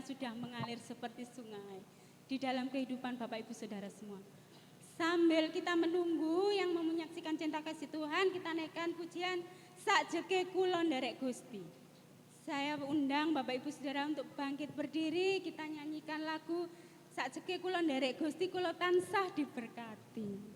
sudah mengalir seperti sungai di dalam kehidupan Bapak Ibu Saudara semua. Sambil kita menunggu yang mau menyaksikan cinta kasih Tuhan, kita naikkan pujian Sakjeke Kulon Nderek Gusti. Saya undang Bapak Ibu Saudara untuk bangkit berdiri, kita nyanyikan lagu Sakjeke Kulon Nderek Gusti, kula tansah diberkati.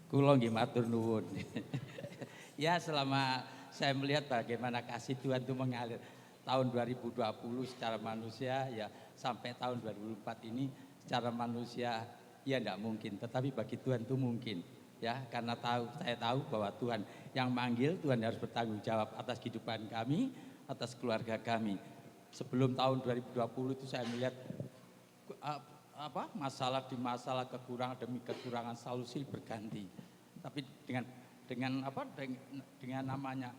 Kula nggih matur nuwun. Ya, selama saya melihat bagaimana kasih Tuhan itu mengalir tahun 2020 secara manusia, ya sampai tahun 2004 ini secara manusia ya enggak mungkin, tetapi bagi Tuhan itu mungkin. Ya, karena saya tahu bahwa Tuhan yang manggil, Tuhan harus bertanggung jawab atas kehidupan kami, atas keluarga kami. Sebelum tahun 2020 itu saya melihat masalah demi masalah, kekurangan demi kekurangan selalu silih berganti. Tapi dengan namanya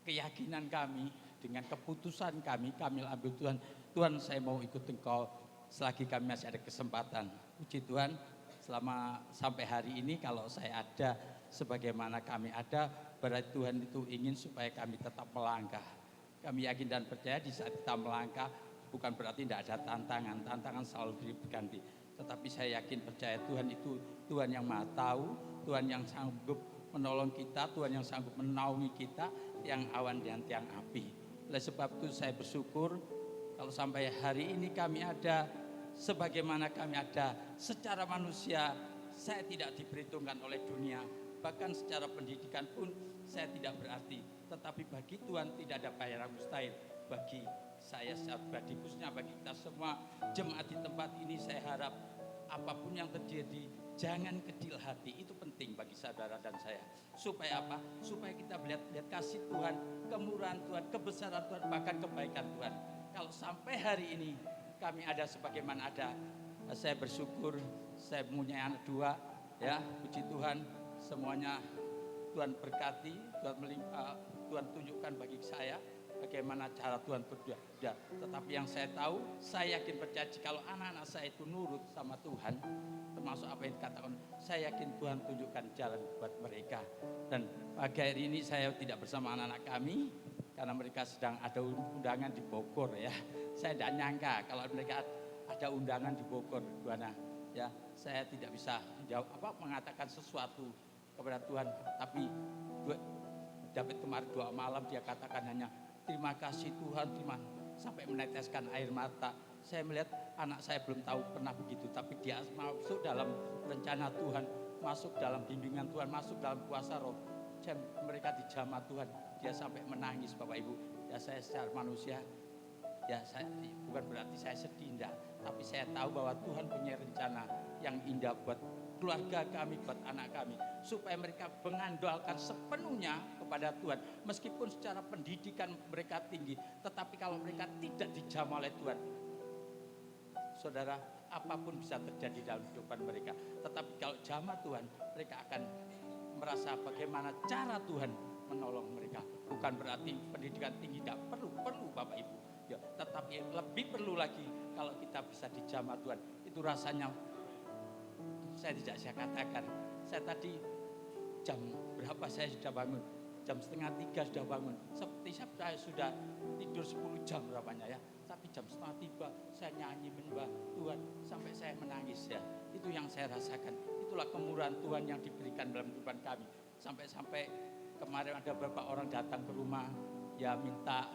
keyakinan kami, dengan keputusan kami ambil Tuhan. Tuhan, saya mau ikut Engkau selagi kami masih ada kesempatan. Puji Tuhan, selama sampai hari ini kalau saya ada sebagaimana kami ada, berarti Tuhan itu ingin supaya kami tetap melangkah. Kami yakin dan percaya di saat kita melangkah bukan berarti tidak ada tantangan selalu berganti. Tetapi saya yakin percaya Tuhan itu Tuhan yang Maha Tahu, Tuhan yang sanggup menolong kita, Tuhan yang sanggup menaungi kita, yang awan dan tiang api. Oleh sebab itu saya bersyukur kalau sampai hari ini kami ada sebagaimana kami ada secara manusia. Saya tidak diperhitungkan oleh dunia, bahkan secara pendidikan pun saya tidak berarti. Tetapi bagi Tuhan tidak ada bayaran mustahil. Bagi saya secara pribadi, khususnya bagi kita semua jemaat di tempat ini, saya harap apapun yang terjadi, jangan kecil hati. Itu penting bagi saudara dan saya. Supaya apa? Supaya kita melihat kasih Tuhan, kemurahan Tuhan, kebesaran Tuhan, bahkan kebaikan Tuhan. Kalau sampai hari ini kami ada sebagaimana ada, saya bersyukur, saya punya anak 2, ya, puji Tuhan, semuanya Tuhan berkati, Tuhan tunjukkan bagi saya bagaimana cara Tuhan berdua. Tetapi yang saya tahu, saya yakin percaya kalau anak-anak saya itu nurut sama Tuhan, termasuk apa yang dikatakan, saya yakin Tuhan tunjukkan jalan buat mereka. Dan pagi hari ini saya tidak bersama anak-anak kami, karena mereka sedang ada undangan di Bogor, ya. Saya tidak nyangka kalau mereka ada undangan di Bogor, Buana. Ya, saya tidak bisa mengatakan sesuatu kepada Tuhan, tapi David kemarin 2 malam dia katakan hanya terima kasih Tuhan, sampai meneteskan air mata. Saya melihat anak saya belum tahu pernah begitu, tapi dia masuk dalam rencana Tuhan, masuk dalam bimbingan Tuhan, masuk dalam kuasa roh. Mereka dijamah Tuhan, dia sampai menangis Bapak Ibu. Ya saya secara manusia, ya saya, bukan berarti saya sedih, enggak. Tapi saya tahu bahwa Tuhan punya rencana yang indah buat keluarga kami, buat anak kami, supaya mereka mengandalkan sepenuhnya kepada Tuhan. Meskipun secara pendidikan mereka tinggi, tetapi kalau mereka tidak dijamah oleh Tuhan, saudara, apapun bisa terjadi dalam kehidupan mereka. Tetapi kalau jamah Tuhan, mereka akan merasa bagaimana cara Tuhan menolong mereka. Bukan berarti pendidikan tinggi tidak perlu Bapak Ibu, ya, tetapi lebih perlu lagi kalau kita bisa dijamah Tuhan. Itu rasanya saya tidak saya katakan. Saya tadi jam berapa saya sudah bangun? Jam 2:30 sudah bangun. Seperti saya sudah tidur 10 jam berapanya, ya. Tapi jam 2:30 saya nyanyi menyembah Tuhan sampai saya menangis, ya. Itu yang saya rasakan. Itulah kemurahan Tuhan yang diberikan dalam kehidupan kami. Sampai kemarin ada beberapa orang datang ke rumah, ya minta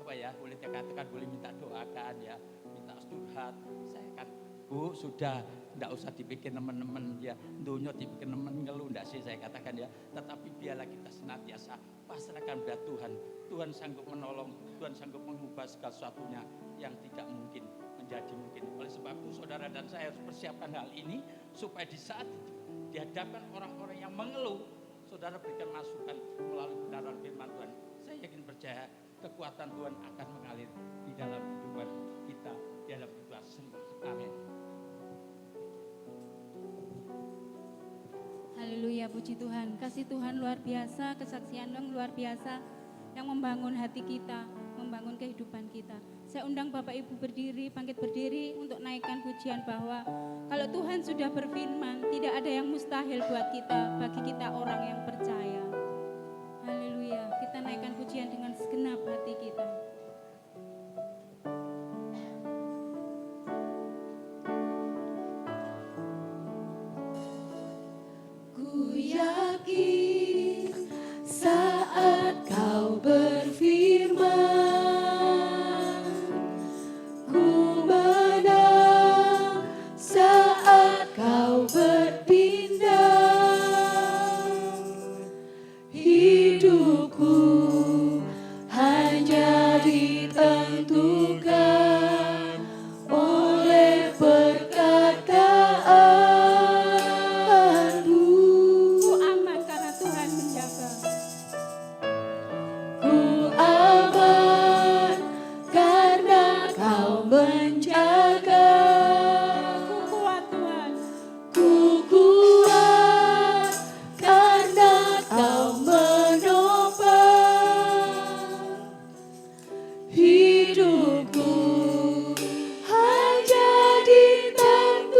boleh dikatakan, boleh minta doakan, ya, minta curhat. Saya kan, Bu, sudah tidak usah dibikin teman-teman, ya, dunia dibikin teman ngeluh, tidak sih saya katakan, ya. Tetapi biarlah kita senantiasa pasrahkan pada Tuhan. Tuhan sanggup menolong, Tuhan sanggup mengubah segala sesuatunya yang tidak mungkin menjadi mungkin. Oleh sebab itu saudara dan saya harus persiapkan hal ini supaya di saat dihadapkan orang-orang yang mengeluh, saudara berikan masukan melalui kebenaran firman Tuhan. Saya yakin percaya kekuatan Tuhan akan mengalir di dalam kehidupan kita, di dalam kehidupan semua. Amin. Haleluya, puji Tuhan. Kasih Tuhan luar biasa, kesaksian yang luar biasa yang membangun hati kita, membangun kehidupan kita. Saya undang Bapak Ibu berdiri, bangkit berdiri untuk naikkan pujian bahwa kalau Tuhan sudah berfirman, tidak ada yang mustahil buat kita, bagi kita orang yang percaya. Haleluya, kita naikkan pujian dengan segenap hati kita. Ku yakin saat Kau berfirman, ku menang saat Kau bertindak. Hidupku hanya ditentukan oleh perkataanmu. Ku aman karena Tuhan menjaga. Ku aman karena Kau menjaga. Ku kuat Tuhan. Ku kuat karena Kau menopang. Hidupku hanya ditentukan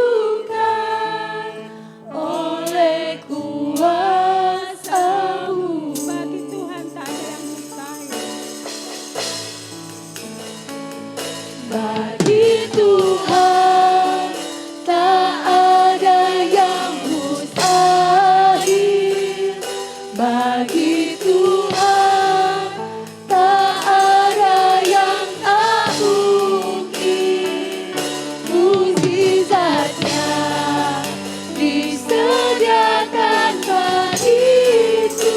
oleh kuasa-Mu. Bagi Tuhan tak ada yang mustahil. Bagi Tuhan tak ada yang mustahil. Bagi Tuhan tak ada yang tak mungkin. Mukjizatnya disediakan bagiku.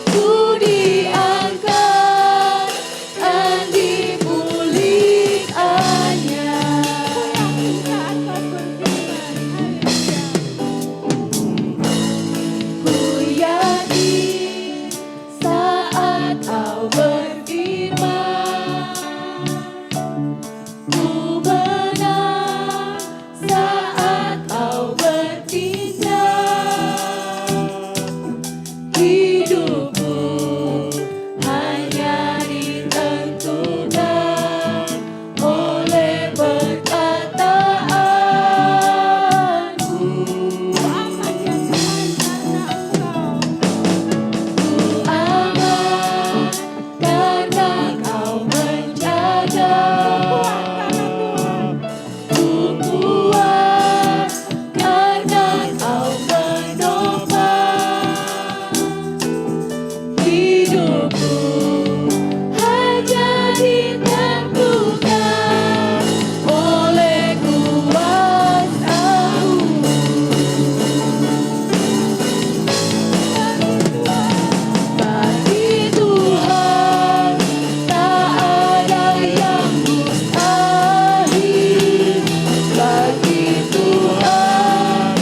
Ku diangkat dan hidupku hanya ditentukan oleh perkataanmu. Aman ya Tuhan karena Engkau. Aman karena Kau menjaga. Ku kuat karena Kau menopang hidupku hanya ditentukan oleh kuasa-Mu. Bagi Tuhan tak ada yang mustahil. Bagi Tuhan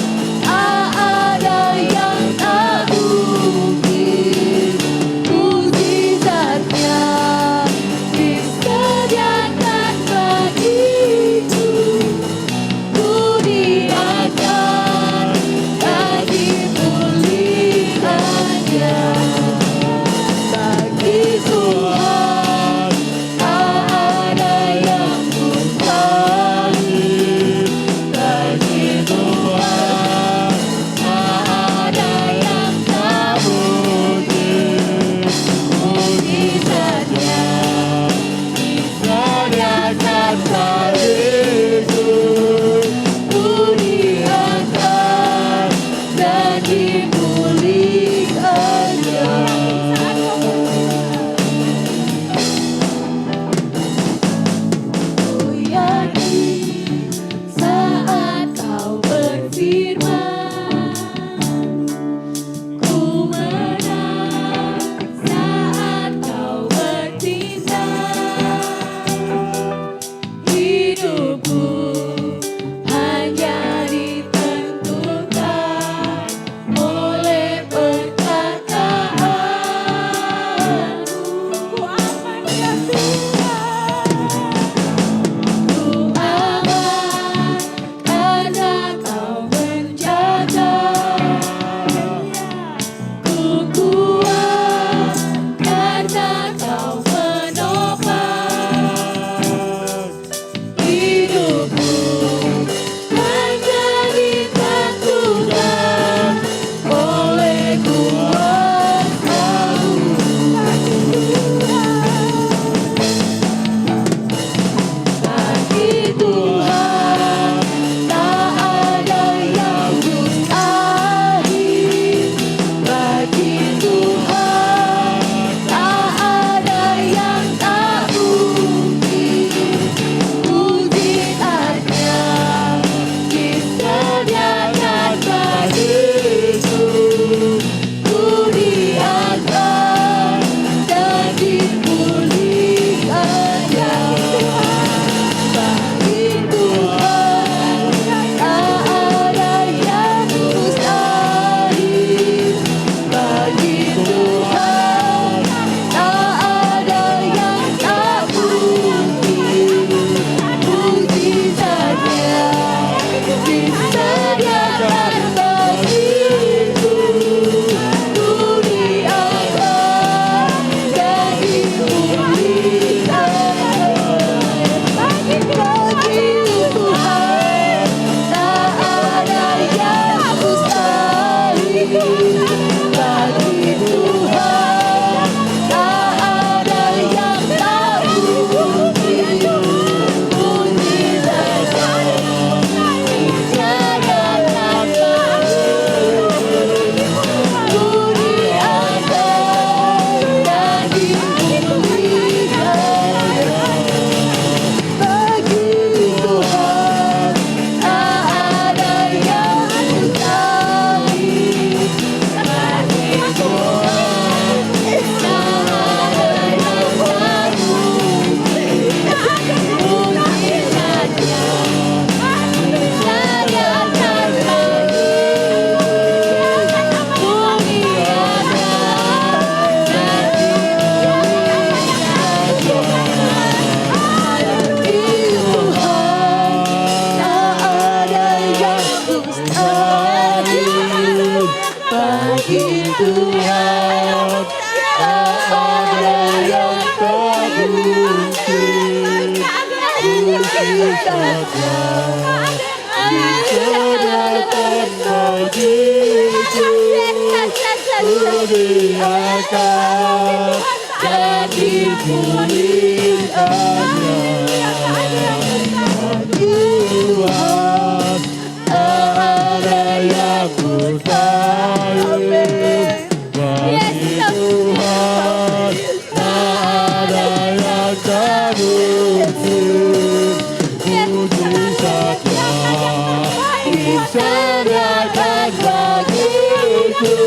tak ada yang tak mungkin. Mukjizatnya disediakan bagiku. Ku diakan bagi pulihannya. Bagi Tuhan tak ada yang mustahil. Bagi Tuhan tak ada yang tak mungkin. Mukjizatnya disediakan bagiku. Ku diangkat dan dipulihkannya. Diserahkan bagiku, kuliakan dan dimuliakannya. Tuhan, tak ada yang mustahil bagi Tuhan, tak ada yang tak mungkin. Mujizatnya diserahkan bagiku,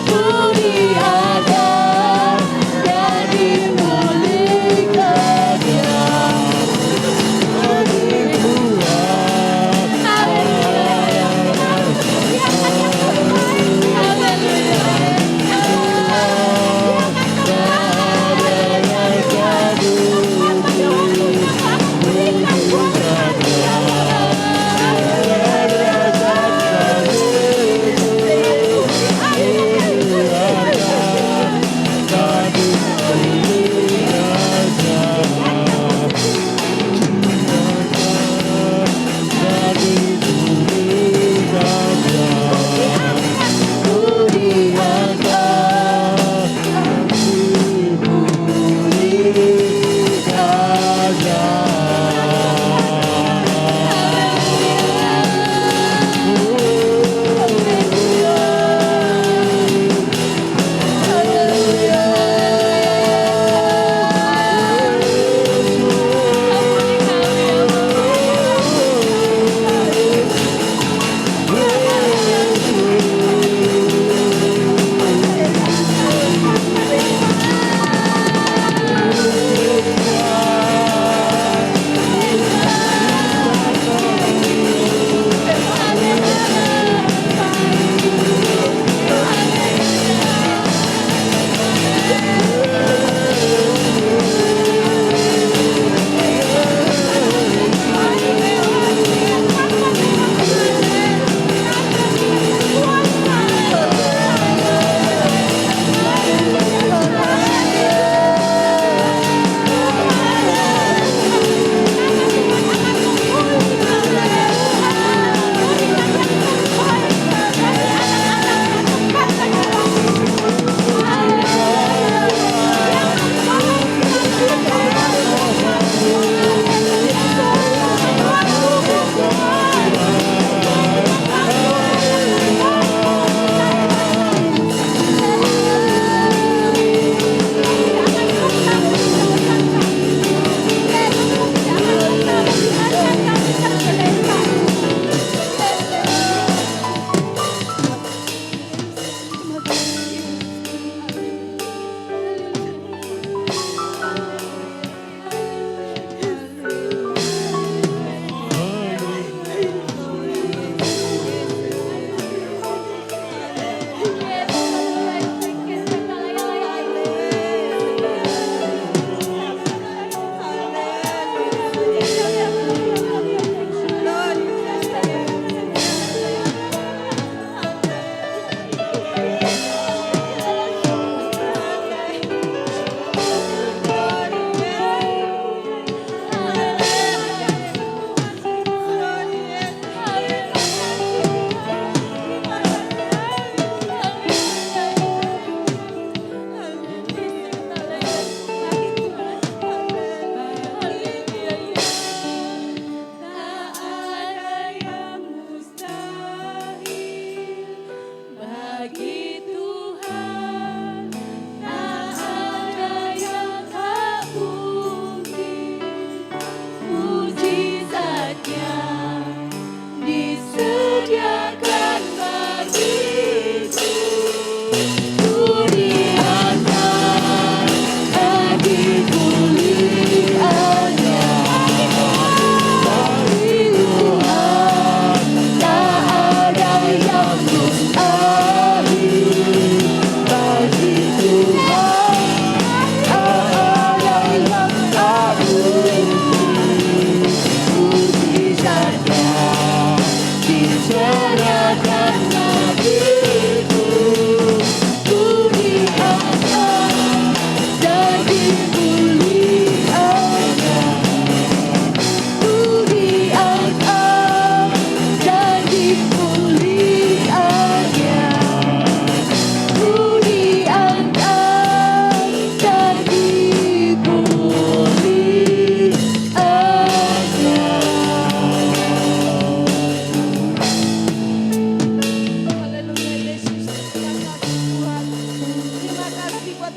kuliakan dan dimuliakannya.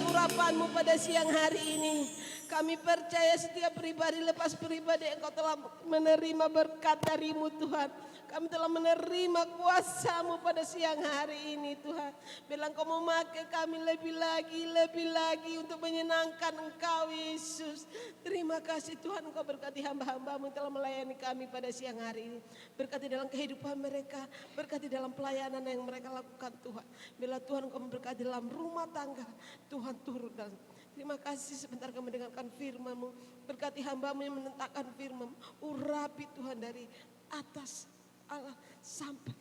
urapan-Mu pada siang hari ini. Kami percaya setiap pribadi lepas pribadi Engkau telah menerima berkat dari-Mu Tuhan. Kami telah menerima kuasa-Mu pada siang hari ini Tuhan. Bila Engkau memakai kami lebih lagi untuk menyenangkan Engkau Yesus. Terima kasih Tuhan, Engkau berkati hamba-hamba-Mu yang telah melayani kami pada siang hari ini. Berkati dalam kehidupan mereka, berkati dalam pelayanan yang mereka lakukan Tuhan. Bila Tuhan Engkau memberkati dalam rumah tangga, Tuhan turut dalam. Terima kasih sebentar kami mendengarkan firman-Mu. Berkati hamba-Mu yang menentangkan firman-Mu. Urapi Tuhan dari atas Allah sampai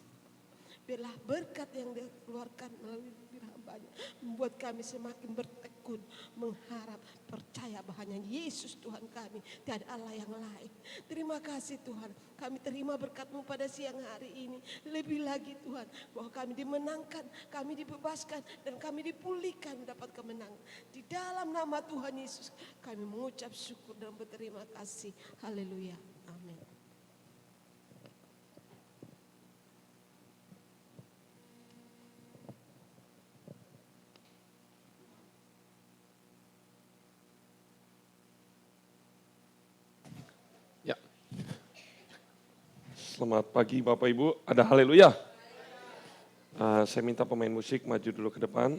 bila berkat yang dia keluarkan melalui hamba-Nya membuat kami semakin bertekun mengharap, percaya bahwa Yesus Tuhan kami, tiada Allah yang lain. Terima kasih Tuhan, kami terima berkat-Mu pada siang hari ini. Lebih lagi Tuhan, bahwa kami dimenangkan, kami dibebaskan, dan kami dipulihkan dapat kemenangan. Di dalam nama Tuhan Yesus kami mengucap syukur dan berterima kasih. Haleluya, amin. Selamat pagi Bapak Ibu, ada haleluya. Saya minta pemain musik maju dulu ke depan.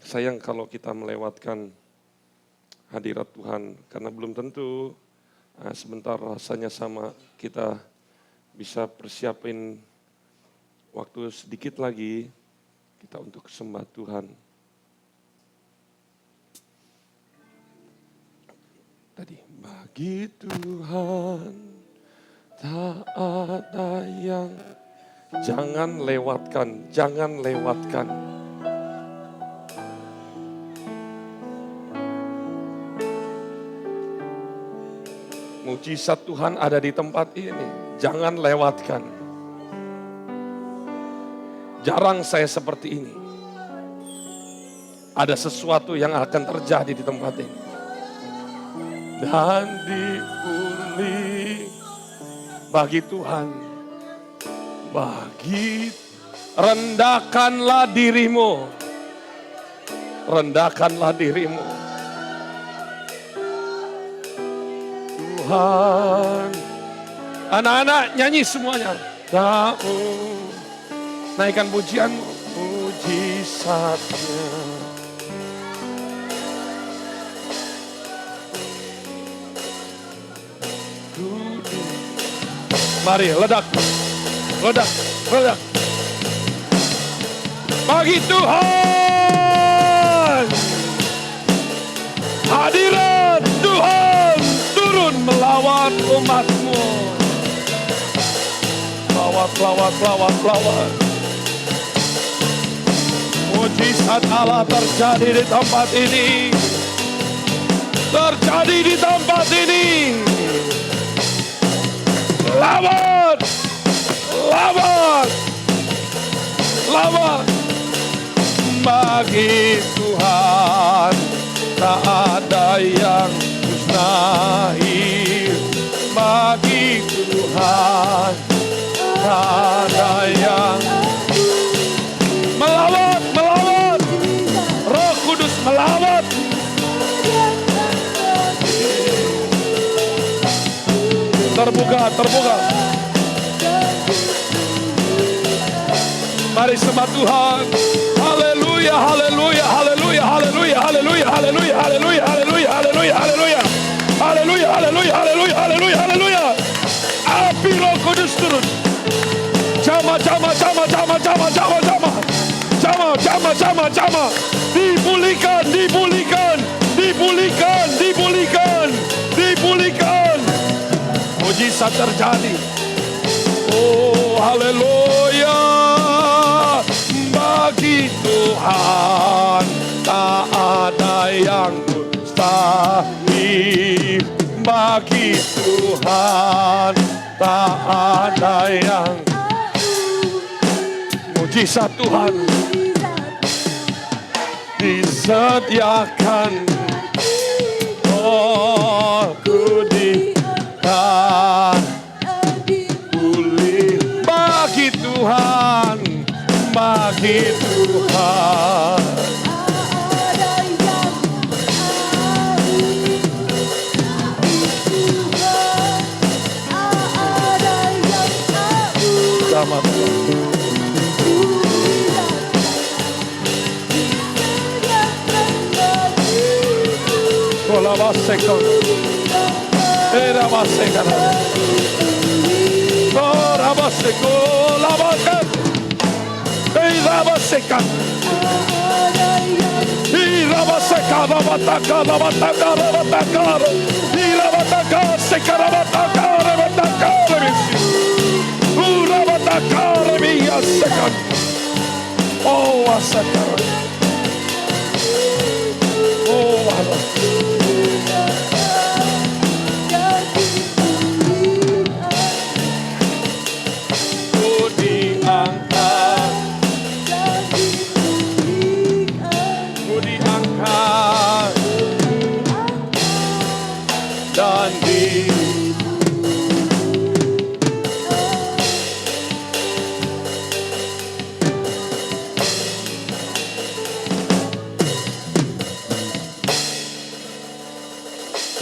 Sayang kalau kita melewatkan hadirat Tuhan, karena belum tentu sebentar rasanya sama kita bisa persiapin waktu sedikit lagi kita untuk sembah Tuhan. Tadi, bagi Tuhan tak ada yang, jangan lewatkan, jangan lewatkan. Mujizat Tuhan ada di tempat ini, jangan lewatkan. Jarang saya seperti ini. Ada sesuatu yang akan terjadi di tempat ini. Dan dipulih bagi Tuhan, rendahkanlah dirimu, rendahkanlah dirimu. Tuhan, anak-anak nyanyi semuanya. Tahu, naikkan pujianmu, mujizatnya. Mari ledak, ledak, ledak. Bagi Tuhan, hadirat Tuhan turun melawat umat-Mu. Lawat, lawat, lawat, lawat. Mujizat Allah terjadi di tempat ini. Terjadi di tempat ini. Lawan, lawan, lawan. Bagi Tuhan tak ada yang mustahil. Bagi Tuhan tak ada yang melawat, melawat. Roh Kudus melawat. Terbuka, terbuka. Mari sembah Tuhan. Haleluya, haleluya, haleluya, haleluya, haleluya, haleluya, haleluya, haleluya, haleluya, haleluya. Haleluya, haleluya, haleluya, haleluya, haleluya. Api Roh Kudus turun. Jama, jama, jama, jama, jama, jama, jama. Jama, jama, jama, jama. Dipulihkan, dipulihkan, dipulihkan, dipulihkan, dipulihkan. Mujizat terjadi. Oh, haleluya. Bagi Tuhan tak ada yang mustahil. Bagi Tuhan tak ada yang. Mujizat Tuhan disediakan. Oh, kudikan pulih bagi Tuhan, bagi Tuhan. Rabaseko. Rabaseko. Oh, Rabaseko. Labakan. Rabaseka. Rabaseka. Rabataka. Rabataka. Rabataka. Rabataka. Seka. Rabataka. Rabataka. Rabataka. Rabataka. Oh, Asaka. Oh, Allah. Ku diangkat, ku diangkat, dan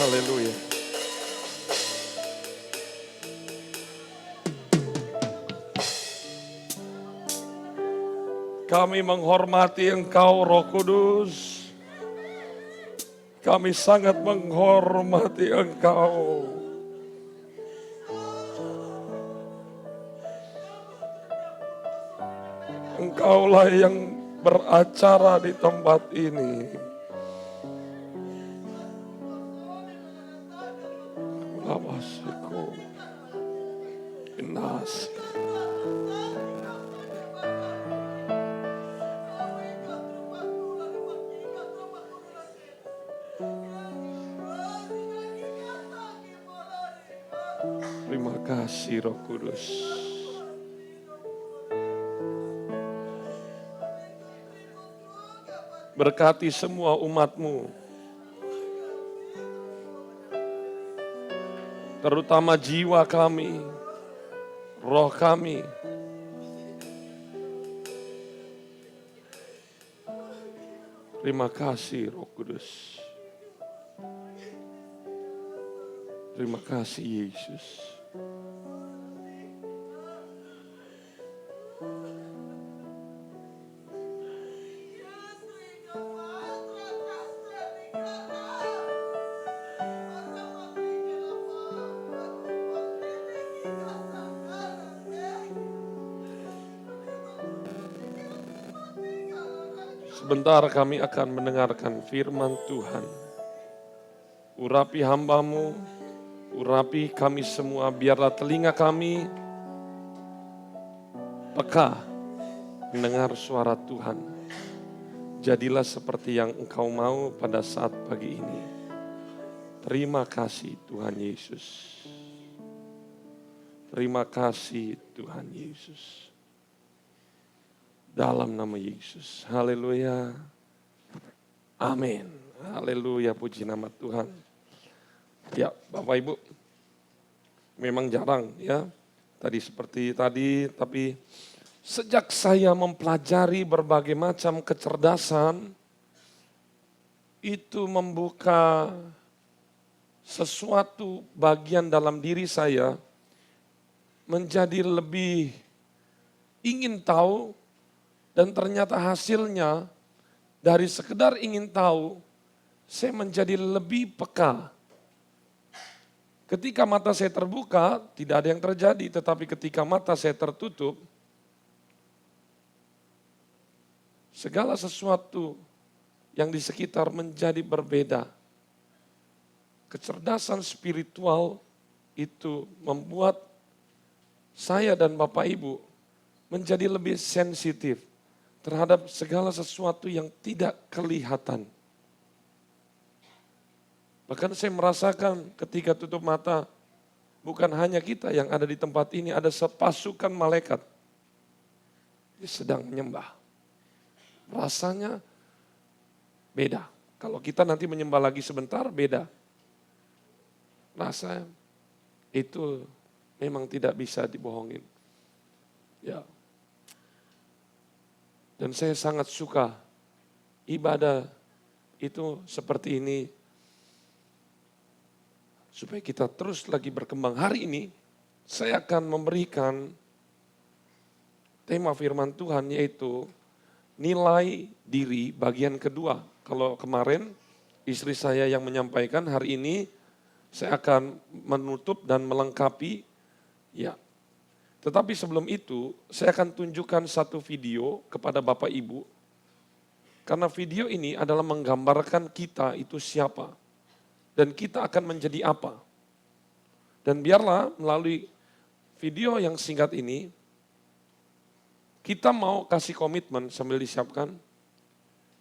Haleluya. Kami menghormati Engkau, Roh Kudus. Kami sangat menghormati Engkau. Engkaulah yang beracara di tempat ini. Labasiku. Inas. Terima kasih Roh Kudus. Berkati semua umat-Mu, terutama jiwa kami, roh kami. Terima kasih Roh Kudus. Terima kasih Yesus. Sebentar kami akan mendengarkan firman Tuhan. Urapi hamba-Mu, urapi kami semua, biarlah telinga kami peka mendengar suara Tuhan. Jadilah seperti yang Engkau mau pada saat pagi ini. Terima kasih Tuhan Yesus. Terima kasih Tuhan Yesus. Dalam nama Yesus. Haleluya. Amin. Haleluya, puji nama Tuhan. Ya, Bapak Ibu. Memang jarang ya. Tadi seperti tadi, tapi sejak saya mempelajari berbagai macam kecerdasan, itu membuka sesuatu bagian dalam diri saya menjadi lebih ingin tahu. Dan ternyata hasilnya dari sekedar ingin tahu, saya menjadi lebih peka. Ketika mata saya terbuka, tidak ada yang terjadi. Tetapi ketika mata saya tertutup, segala sesuatu yang di sekitar menjadi berbeda. Kecerdasan spiritual itu membuat saya dan Bapak Ibu menjadi lebih sensitif terhadap segala sesuatu yang tidak kelihatan. Bahkan saya merasakan ketika tutup mata, bukan hanya kita yang ada di tempat ini, ada sepasukan malaikat. Dia sedang menyembah. Rasanya beda. Kalau kita nanti menyembah lagi sebentar, beda. Rasa itu memang tidak bisa dibohongin. Ya. Dan saya sangat suka ibadah itu seperti ini. Supaya kita terus lagi berkembang. Hari ini saya akan memberikan tema firman Tuhan yaitu nilai diri bagian kedua. Kalau kemarin istri saya yang menyampaikan. Hari ini saya akan menutup dan melengkapi. Ya. Tetapi sebelum itu, saya akan tunjukkan satu video kepada Bapak Ibu. Karena video ini adalah menggambarkan kita itu siapa. Dan kita akan menjadi apa. Dan biarlah melalui video yang singkat ini, kita mau kasih komitmen sambil disiapkan,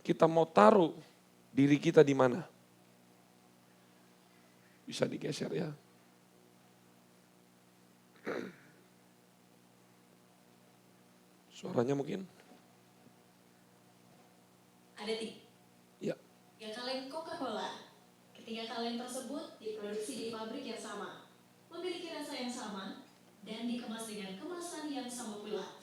kita mau taruh diri kita di mana. Bisa digeser ya. Suaranya mungkin? Ada 3. Ya. Ya, kaleng Coca-Cola. Ketiga kaleng tersebut diproduksi di pabrik yang sama, memiliki rasa yang sama, dan dikemas dengan kemasan yang sama pula.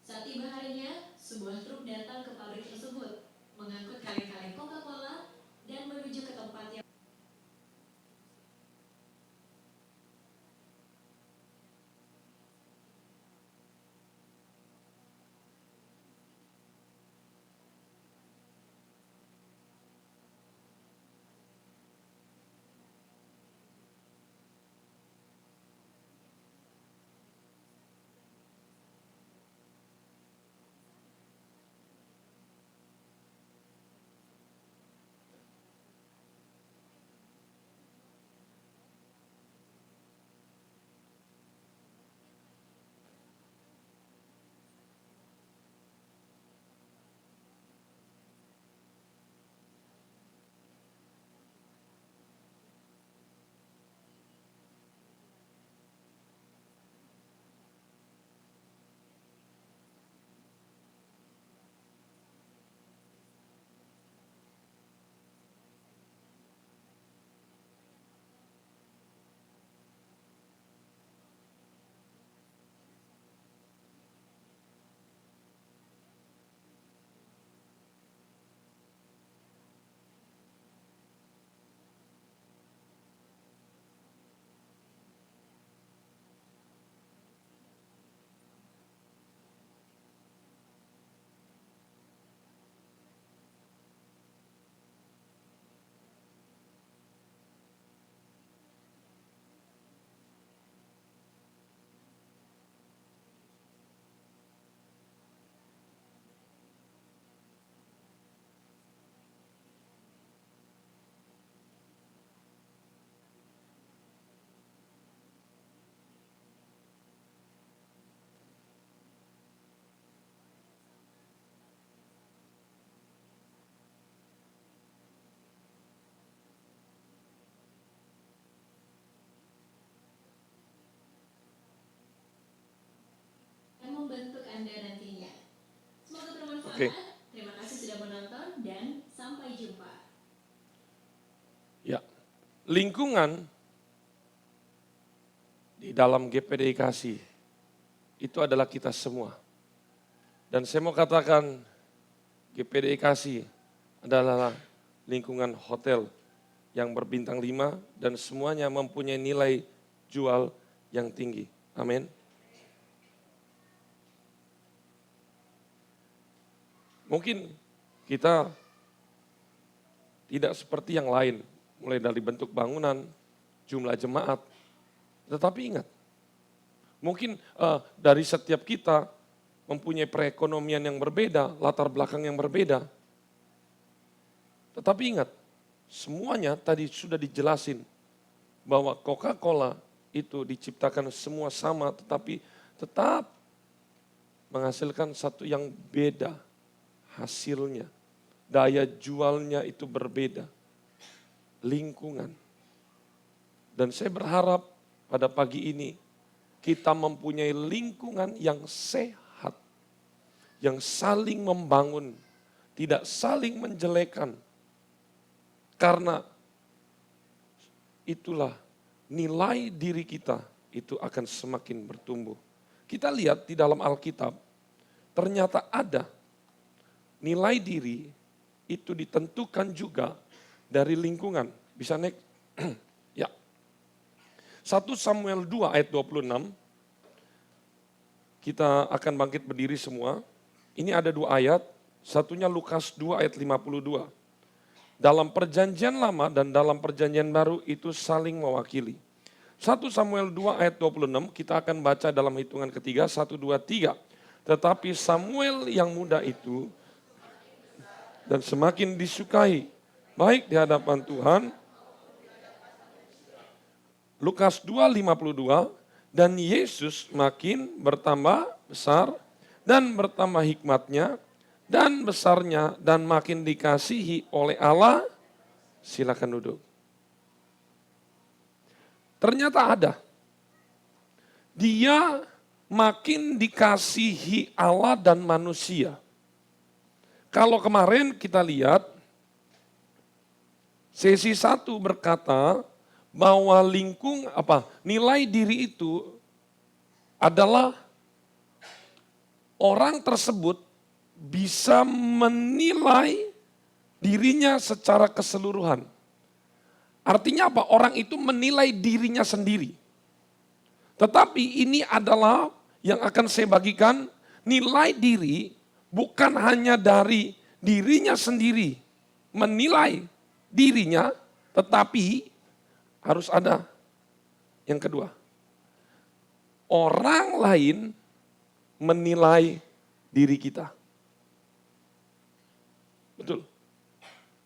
Saat tiba harinya, sebuah truk datang ke pabrik tersebut, mengangkut kaleng-kaleng Coca-Cola dan menuju ke tempat yang membentuk Anda nantinya. Semoga bermanfaat. Oke. Terima kasih sudah menonton dan sampai jumpa. Ya, lingkungan di dalam GPDI Kasih itu adalah kita semua. Dan saya mau katakan GPDI Kasih adalah lingkungan hotel yang berbintang 5 dan semuanya mempunyai nilai jual yang tinggi. Amin. Mungkin kita tidak seperti yang lain, mulai dari bentuk bangunan, jumlah jemaat. Tetapi ingat, mungkin dari setiap kita mempunyai perekonomian yang berbeda, latar belakang yang berbeda. Tetapi ingat, semuanya tadi sudah dijelasin bahwa Coca-Cola itu diciptakan semua sama, tetapi tetap menghasilkan satu yang beda hasilnya. Daya jualnya itu berbeda. Lingkungan. Dan saya berharap pada pagi ini kita mempunyai lingkungan yang sehat. Yang saling membangun. Tidak saling menjelekan. Karena itulah nilai diri kita itu akan semakin bertumbuh. Kita lihat di dalam Alkitab, ternyata ada nilai diri itu ditentukan juga dari lingkungan. Bisa naik? Ya. 1 Samuel 2 ayat 26. Kita akan bangkit berdiri semua. Ini ada 2 ayat. Satunya Lukas 2 ayat 52. dalam perjanjian lama dan dalam perjanjian baru itu saling mewakili. 1 Samuel 2 ayat 26 kita akan baca dalam hitungan ketiga, 1, 2, 3. Tetapi Samuel yang muda itu dan semakin disukai baik di hadapan Tuhan. Lukas 2:52, dan Yesus makin bertambah besar dan bertambah hikmatnya dan besarnya dan makin dikasihi oleh Allah. Silakan duduk. Ternyata ada. Dia makin dikasihi Allah dan manusia. Kalau kemarin kita lihat, sesi 1 berkata bahwa nilai diri itu adalah orang tersebut bisa menilai dirinya secara keseluruhan. Artinya apa? Orang itu menilai dirinya sendiri. Tetapi ini adalah yang akan saya bagikan, nilai diri bukan hanya dari dirinya sendiri menilai dirinya, tetapi harus ada yang kedua. Orang lain menilai diri kita. Betul.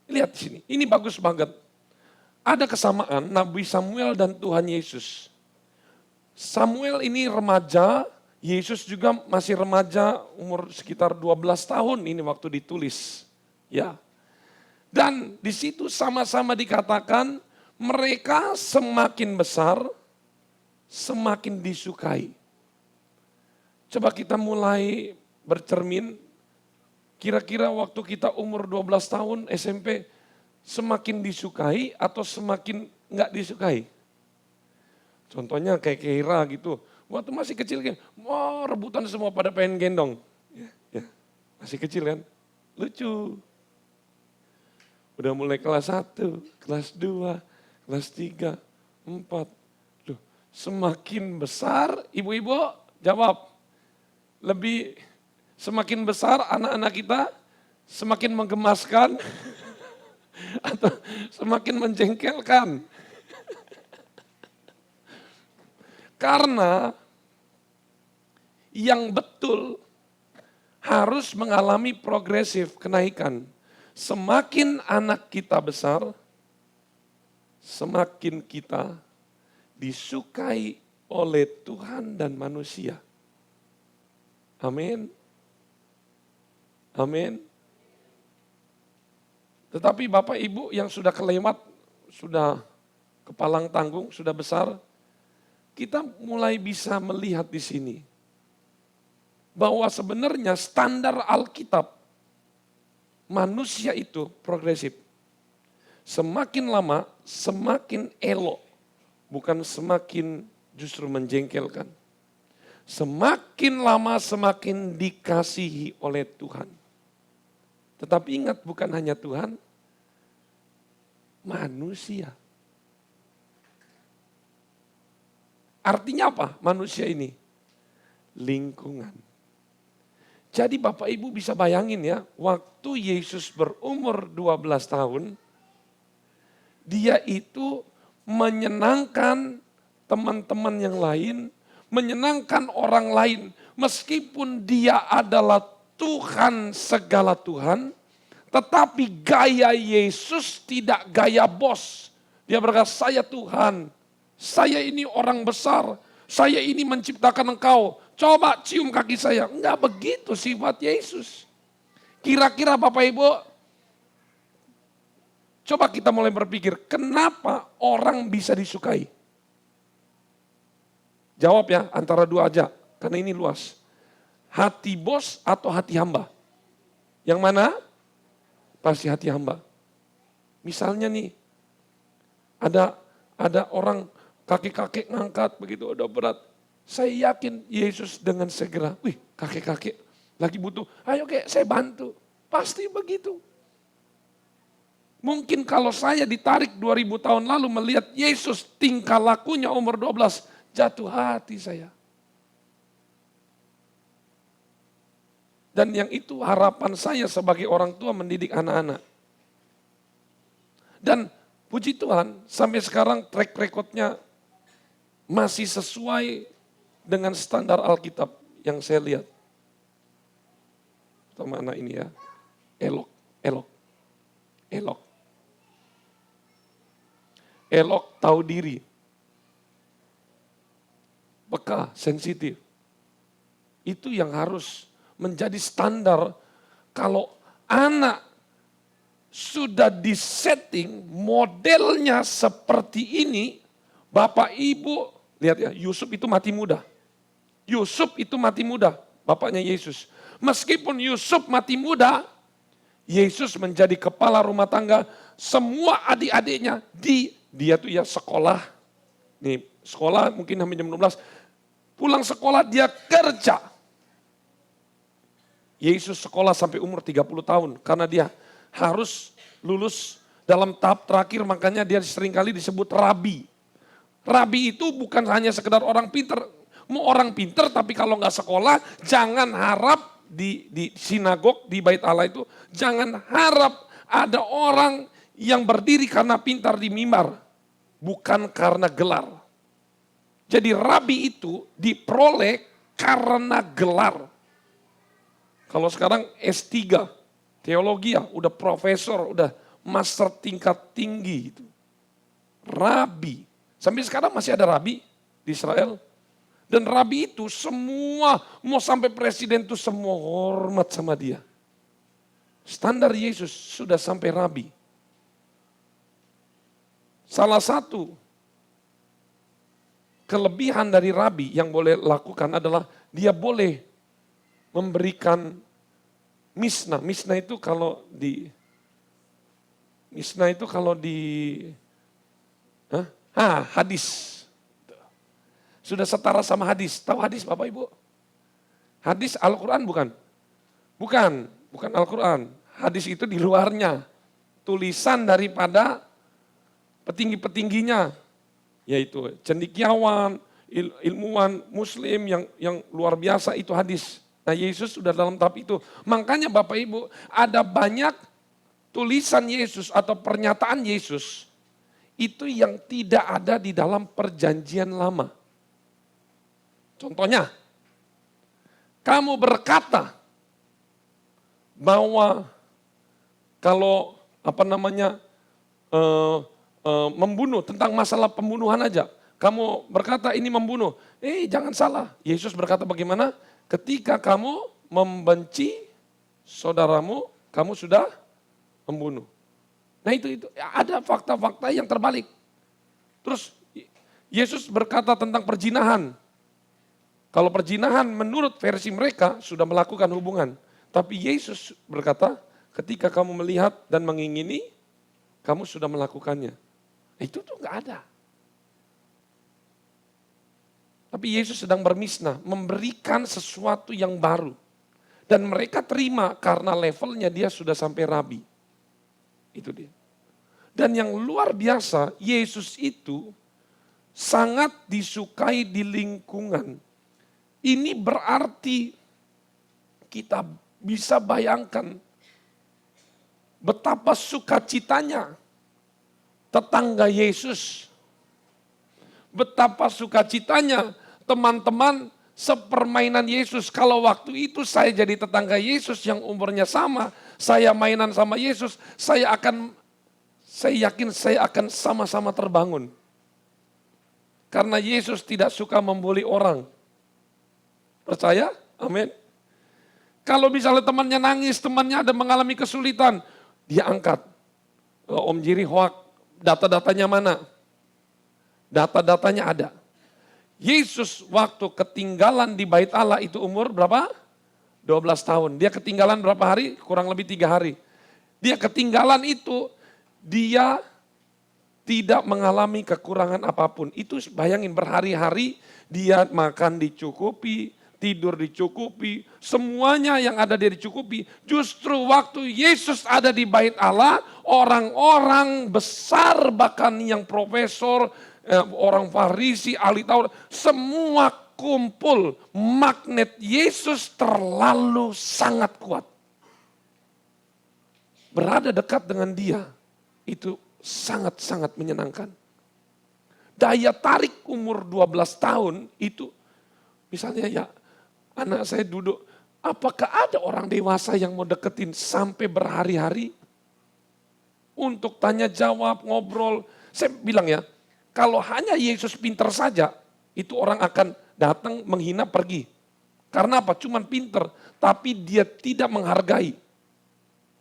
Lihat di sini, ini bagus banget. Ada kesamaan Nabi Samuel dan Tuhan Yesus. Samuel ini remaja, Yesus juga masih remaja, umur sekitar 12 tahun ini waktu ditulis. Ya. Dan di situ sama-sama dikatakan mereka semakin besar, semakin disukai. Coba kita mulai bercermin, kira-kira waktu kita umur 12 tahun SMP, semakin disukai atau semakin enggak disukai? Contohnya kayak Keira gitu, waktu masih kecil kan, wah rebutan semua pada pengen gendong. Ya, masih kecil kan, lucu. Udah mulai kelas 1, kelas 2, kelas 3, 4. Loh, semakin besar, ibu-ibu jawab. Lebih semakin besar anak-anak kita, semakin menggemaskan atau semakin menjengkelkan. Karena yang betul harus mengalami progresif kenaikan. Semakin anak kita besar, semakin kita disukai oleh Tuhan dan manusia. Amin. Amin. Tetapi Bapak Ibu yang sudah kelewat, sudah kepalang tanggung, sudah besar, kita mulai bisa melihat di sini bahwa sebenarnya standar Alkitab manusia itu progresif. Semakin lama semakin elok, bukan semakin justru menjengkelkan. Semakin lama semakin dikasihi oleh Tuhan. Tetapi ingat, bukan hanya Tuhan, manusia. Artinya apa manusia ini? Lingkungan. Jadi Bapak Ibu bisa bayangin ya, waktu Yesus berumur 12 tahun, dia itu menyenangkan teman-teman yang lain, menyenangkan orang lain, meskipun dia adalah Tuhan segala Tuhan, tetapi gaya Yesus tidak gaya bos. Dia berkata, saya Tuhan, saya ini orang besar, saya ini menciptakan engkau, coba cium kaki saya. Enggak begitu sifat Yesus. Kira-kira Bapak Ibu, coba kita mulai berpikir, kenapa orang bisa disukai? Jawab ya, antara dua aja, karena ini luas. Hati bos atau hati hamba? Yang mana? Pasti hati hamba. Misalnya nih, ada orang kakek-kakek ngangkat begitu, udah berat. Saya yakin Yesus dengan segera, wih kakek-kakek lagi butuh, ayo kek saya bantu. Pasti begitu. Mungkin kalau saya ditarik 2000 tahun lalu melihat Yesus tingkah lakunya umur 12, jatuh hati saya. Dan yang itu harapan saya sebagai orang tua mendidik anak-anak. Dan puji Tuhan sampai sekarang track recordnya masih sesuai dengan standar Alkitab yang saya lihat. Mana ini ya, elok. Elok tahu diri. Peka, sensitif. Itu yang harus menjadi standar kalau anak sudah disetting modelnya seperti ini, Bapak Ibu, lihat ya, Yusuf itu mati muda. Bapaknya Yesus. Meskipun Yusuf mati muda, Yesus menjadi kepala rumah tangga, semua adik-adiknya dia tuh ya sekolah. Nih, sekolah mungkin sampai jam 12. Pulang sekolah dia kerja. Yesus sekolah sampai umur 30 tahun karena dia harus lulus dalam tahap terakhir, makanya dia seringkali disebut rabi. Rabi itu bukan hanya sekedar orang pinter. Mau orang pinter tapi kalau nggak sekolah, jangan harap di sinagog, di bait Allah itu, jangan harap ada orang yang berdiri karena pintar di mimbar. Bukan karena gelar. Jadi rabi itu diperoleh karena gelar. Kalau sekarang S3, teologi ya, udah profesor, udah master tingkat tinggi itu. Rabi. Sampai sekarang masih ada rabi di Israel. Dan rabi itu semua, mau sampai presiden itu semua hormat sama dia. Standar Yesus sudah sampai rabi. Salah satu kelebihan dari rabi yang boleh lakukan adalah dia boleh memberikan misna. Misna itu kalau di hadis. Sudah setara sama hadis. Tahu hadis Bapak Ibu? Hadis Al-Quran bukan? Bukan Al-Quran. Hadis itu di luarnya. Tulisan daripada petinggi-petingginya. Yaitu cendekiawan, ilmuwan muslim yang luar biasa, itu hadis. Nah Yesus sudah dalam tahap itu. Makanya Bapak Ibu ada banyak tulisan Yesus atau pernyataan Yesus itu yang tidak ada di dalam perjanjian lama. Contohnya, kamu berkata bahwa kalau membunuh, tentang masalah pembunuhan aja. Kamu berkata ini membunuh. Jangan salah. Yesus berkata bagaimana? Ketika kamu membenci saudaramu, kamu sudah membunuh. Nah itu ada fakta-fakta yang terbalik. Terus Yesus berkata tentang perzinahan. Kalau perzinahan menurut versi mereka sudah melakukan hubungan. Tapi Yesus berkata ketika kamu melihat dan mengingini, kamu sudah melakukannya. Itu tuh nggak ada. Tapi Yesus sedang bermisna, memberikan sesuatu yang baru. Dan mereka terima karena levelnya dia sudah sampai rabi. Itu dia. Dan yang luar biasa, Yesus itu sangat disukai di lingkungan. Ini berarti kita bisa bayangkan betapa sukacitanya tetangga Yesus. Betapa sukacitanya teman-teman sepermainan Yesus. Kalau waktu itu saya jadi tetangga Yesus yang umurnya sama, saya mainan sama Yesus, saya yakin saya akan sama-sama terbangun. Karena Yesus tidak suka membuli orang. Percaya? Amin. Kalau misalnya temannya nangis, temannya ada mengalami kesulitan, dia angkat. Om Jiri hoak, data-datanya mana? Data-datanya ada. Yesus waktu ketinggalan di bait Allah itu umur berapa? 12 tahun. Dia ketinggalan berapa hari? Kurang lebih 3 hari. Dia ketinggalan itu, dia tidak mengalami kekurangan apapun. Itu bayangin berhari-hari dia makan dicukupi, tidur dicukupi, semuanya yang ada dia dicukupi. Justru waktu Yesus ada di bait Allah, orang-orang besar bahkan yang profesor, orang Farisi, ahli Taurat, semua kumpul. Magnet Yesus terlalu sangat kuat. Berada dekat dengan dia, itu sangat-sangat menyenangkan. Daya tarik umur 12 tahun itu, misalnya ya anak saya duduk, apakah ada orang dewasa yang mau deketin sampai berhari-hari? Untuk tanya jawab, ngobrol. Saya bilang ya, kalau hanya Yesus pintar saja, itu orang akan datang menghina pergi. Karena apa? Cuman pintar, tapi dia tidak menghargai.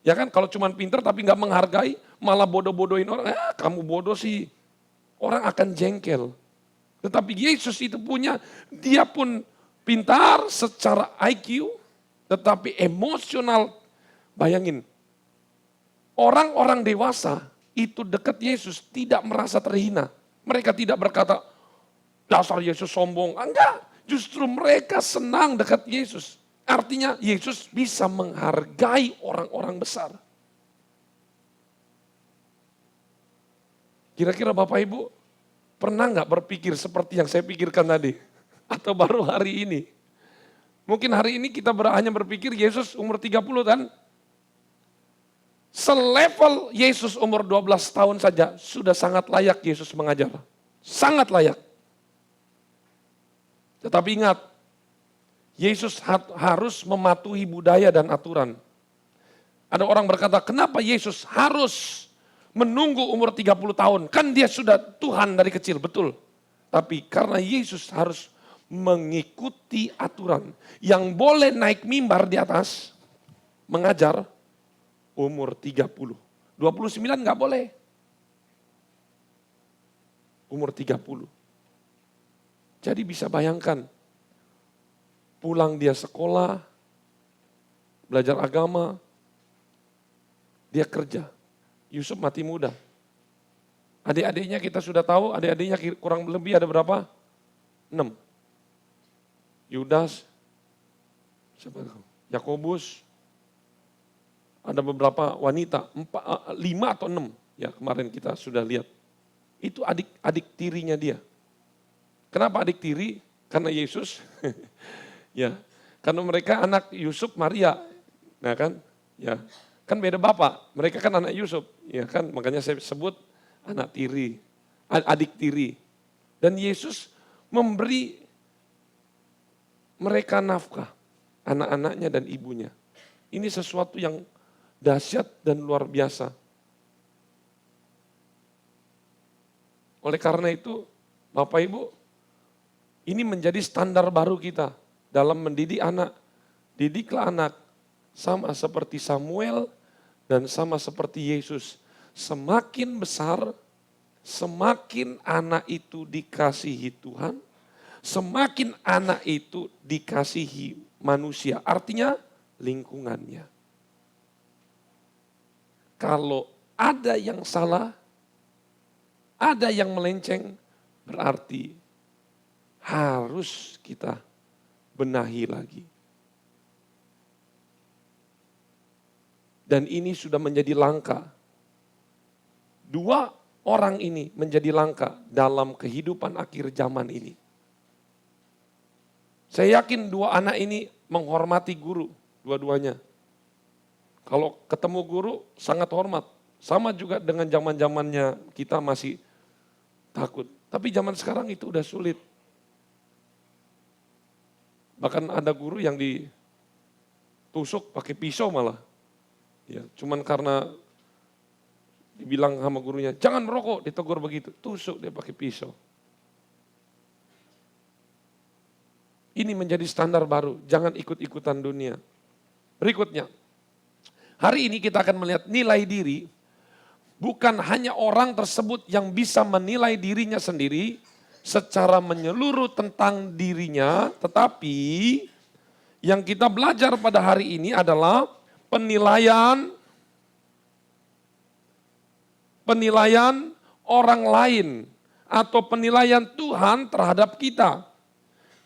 Ya kan, kalau cuman pintar tapi nggak menghargai, malah bodoh-bodohin orang. Kamu bodoh sih. Orang akan jengkel. Tetapi Yesus itu punya, dia pun pintar secara IQ, tetapi emosional. Bayangin, orang-orang dewasa itu dekat Yesus tidak merasa terhina. Mereka tidak berkata, dasar Yesus sombong. Enggak, justru mereka senang dekat Yesus. Artinya Yesus bisa menghargai orang-orang besar. Kira-kira Bapak Ibu pernah nggak berpikir seperti yang saya pikirkan tadi? Atau baru hari ini? Mungkin hari ini kita hanya berpikir Yesus umur 30 kan? Selevel Yesus umur 12 tahun saja sudah sangat layak Yesus mengajar. Sangat layak. Tetapi ingat, Yesus harus mematuhi budaya dan aturan. Ada orang berkata, kenapa Yesus harus menunggu umur 30 tahun? Kan dia sudah Tuhan dari kecil, betul. Tapi karena Yesus harus mengikuti aturan. Yang boleh naik mimbar di atas, mengajar, umur 30. 29 nggak boleh. Umur 30. Jadi bisa bayangkan, pulang dia sekolah, belajar agama, dia kerja. Yusuf mati muda. Adik-adiknya kita sudah tahu, adik-adiknya kurang lebih ada berapa? 6. Yudas, Yakobus, ada beberapa wanita, 5 atau 6. Ya kemarin kita sudah lihat. Itu adik tirinya dia. Kenapa adik tiri? Karena Yesus. Ya, karena mereka anak Yusuf, Maria. Nah kan, ya. Kan beda bapak, mereka kan anak Yusuf. Ya kan, makanya saya sebut anak tiri, adik tiri. Dan Yesus memberi mereka nafkah, anak-anaknya dan ibunya. Ini sesuatu yang dahsyat dan luar biasa. Oleh karena itu, Bapak Ibu, ini menjadi standar baru kita dalam mendidik anak. Didiklah anak sama seperti Samuel dan sama seperti Yesus. Semakin besar, semakin anak itu dikasihi Tuhan, semakin anak itu dikasihi manusia. Artinya lingkungannya. Kalau ada yang salah, ada yang melenceng, berarti harus kita benahi lagi. Dan ini sudah menjadi langka. 2 orang ini menjadi langka dalam kehidupan akhir zaman ini. Saya yakin 2 anak ini menghormati guru, dua-duanya. Kalau ketemu guru sangat hormat. Sama juga dengan zaman-zamannya kita masih takut. Tapi zaman sekarang itu udah sulit. Bahkan ada guru yang ditusuk pakai pisau malah. Ya, cuman karena dibilang sama gurunya, jangan merokok, ditegur begitu. Tusuk dia pakai pisau. Ini menjadi standar baru, jangan ikut-ikutan dunia. Berikutnya, hari ini kita akan melihat nilai diri. Bukan hanya orang tersebut yang bisa menilai dirinya sendiri secara menyeluruh tentang dirinya, tetapi yang kita belajar pada hari ini adalah penilaian orang lain atau penilaian Tuhan terhadap kita.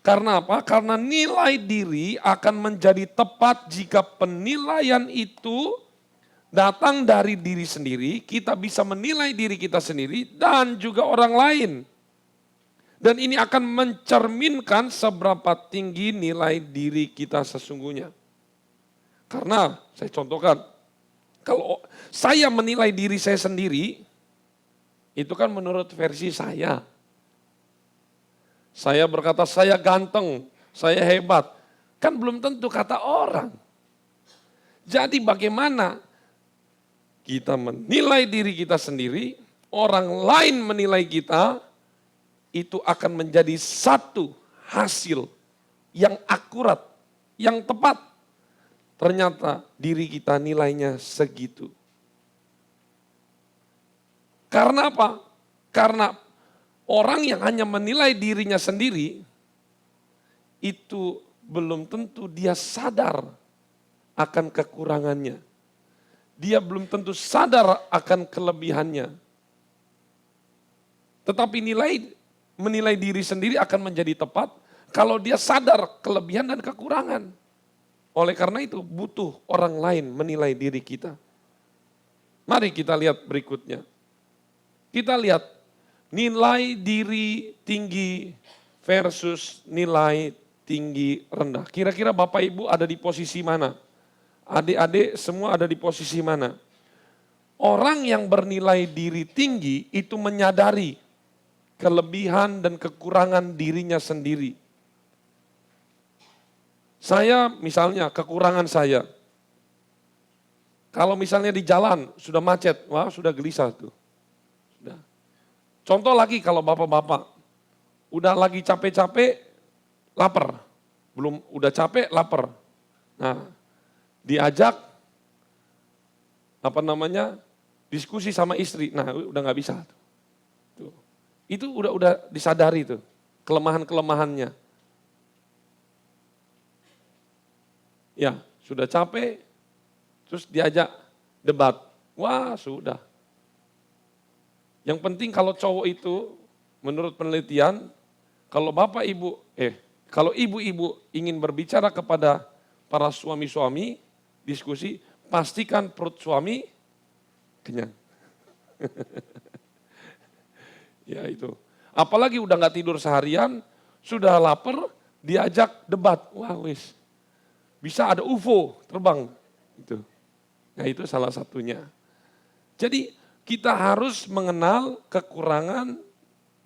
Karena apa? Karena nilai diri akan menjadi tepat jika penilaian itu datang dari diri sendiri, kita bisa menilai diri kita sendiri dan juga orang lain. Dan ini akan mencerminkan seberapa tinggi nilai diri kita sesungguhnya. Karena, saya contohkan, kalau saya menilai diri saya sendiri, Itu kan menurut versi saya. Saya berkata saya ganteng, saya hebat. Kan belum tentu kata orang. Jadi bagaimana kita menilai diri kita sendiri, orang lain menilai kita, itu akan menjadi satu hasil yang akurat, yang tepat. Ternyata diri kita nilainya segitu. Karena apa? Karena orang yang hanya menilai dirinya sendiri, itu belum tentu dia sadar akan kekurangannya. Dia belum tentu sadar akan kelebihannya. Tetapi menilai diri sendiri akan menjadi tepat kalau dia sadar kelebihan dan kekurangan. Oleh karena itu butuh orang lain menilai diri kita. Mari kita lihat berikutnya. Kita lihat nilai diri tinggi versus nilai tinggi rendah. Kira-kira Bapak Ibu ada di posisi mana? Adik-adik semua ada di posisi mana? Orang yang bernilai diri tinggi itu menyadari kelebihan dan kekurangan dirinya sendiri. Saya misalnya kekurangan saya. Kalau misalnya di jalan sudah macet, wah sudah gelisah tuh. Sudah. Contoh lagi kalau bapak-bapak, udah lagi capek-capek, lapar. Belum udah capek, lapar. Nah, diajak diskusi sama istri. Nah, udah nggak bisa. Tuh. Itu udah disadari tuh kelemahan-kelemahannya. Ya, sudah capek, terus diajak debat. Wah, sudah. Yang penting kalau cowok itu, menurut penelitian, kalau kalau ibu-ibu ingin berbicara kepada para suami-suami, diskusi, pastikan perut suami kenyang. Ya itu. Apalagi udah gak tidur seharian, sudah lapar, diajak debat. Wah wis. Bisa ada UFO terbang. Itu. Nah itu salah satunya. Jadi kita harus mengenal kekurangan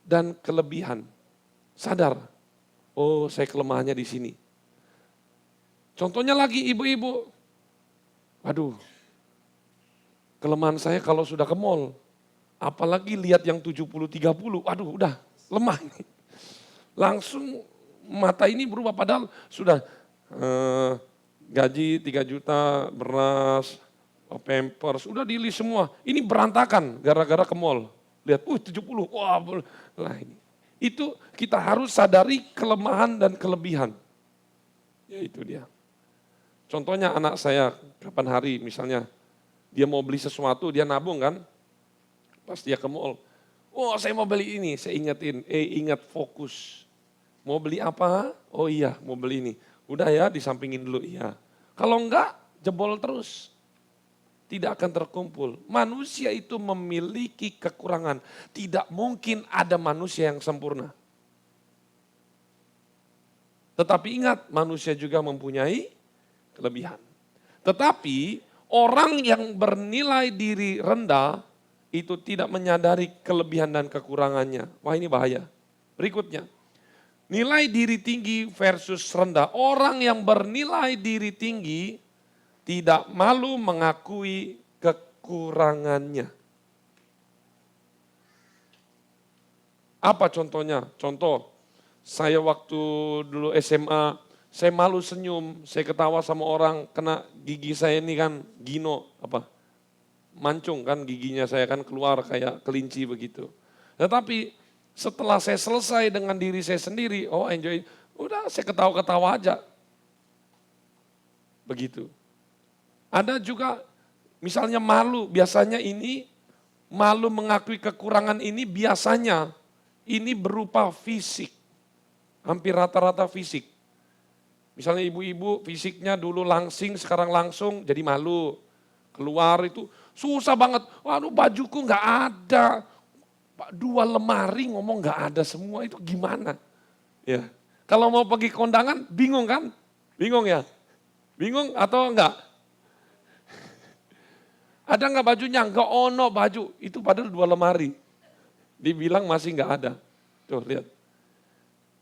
dan kelebihan. Sadar, oh saya kelemahannya di sini. Contohnya lagi ibu-ibu. Aduh, kelemahan saya kalau sudah ke mall. Apalagi lihat yang 70-30, aduh udah lemah. Langsung mata ini berubah padahal sudah gaji 3 juta, beras, pampers, udah di-list semua. Ini berantakan gara-gara ke mall. Lihat, 70, wah lah ini. Itu kita harus sadari kelemahan dan kelebihan. Ya itu dia. Contohnya anak saya kapan hari misalnya, dia mau beli sesuatu, dia nabung kan. Pas dia ke mall, oh saya mau beli ini, saya ingetin, ingat fokus. Mau beli apa? Oh iya mau beli ini. Udah ya disampingin dulu, iya. Kalau enggak, jebol terus. Tidak akan terkumpul. Manusia itu memiliki kekurangan. Tidak mungkin ada manusia yang sempurna. Tetapi ingat, manusia juga mempunyai kelebihan. Tetapi orang yang bernilai diri rendah itu tidak menyadari kelebihan dan kekurangannya. Wah ini bahaya. Berikutnya, nilai diri tinggi versus rendah. Orang yang bernilai diri tinggi tidak malu mengakui kekurangannya. Apa contohnya? Contoh, saya waktu dulu SMA, saya malu senyum, saya ketawa sama orang, kena gigi saya ini kan mancung kan giginya saya kan keluar kayak kelinci begitu. Tetapi setelah saya selesai dengan diri saya sendiri, oh enjoy, udah saya ketawa-ketawa aja. Begitu. Ada juga misalnya malu, biasanya ini malu mengakui kekurangan ini biasanya ini berupa fisik. Hampir rata-rata fisik. Misalnya ibu-ibu fisiknya dulu langsing, sekarang langsung jadi malu. Keluar itu susah banget, waduh bajuku nggak ada. 2 lemari ngomong nggak ada semua, itu gimana? Ya. Kalau mau pergi kondangan bingung kan? Bingung ya? Bingung atau enggak? Ada enggak bajunya? Enggak ono baju, itu padahal 2 lemari. Dibilang masih nggak ada. Tuh lihat.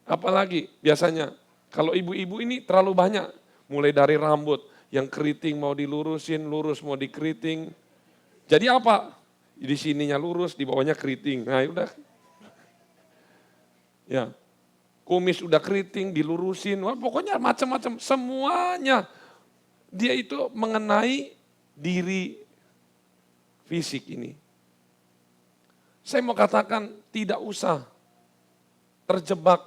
Apalagi biasanya kalau ibu-ibu ini terlalu banyak. Mulai dari rambut yang keriting mau dilurusin, lurus mau dikeriting. Jadi apa? Di sininya lurus, di bawahnya keriting. Nah udah. Ya, kumis udah keriting, dilurusin. Wah, pokoknya macam-macam. Semuanya. Dia itu mengenai diri fisik ini. Saya mau katakan tidak usah terjebak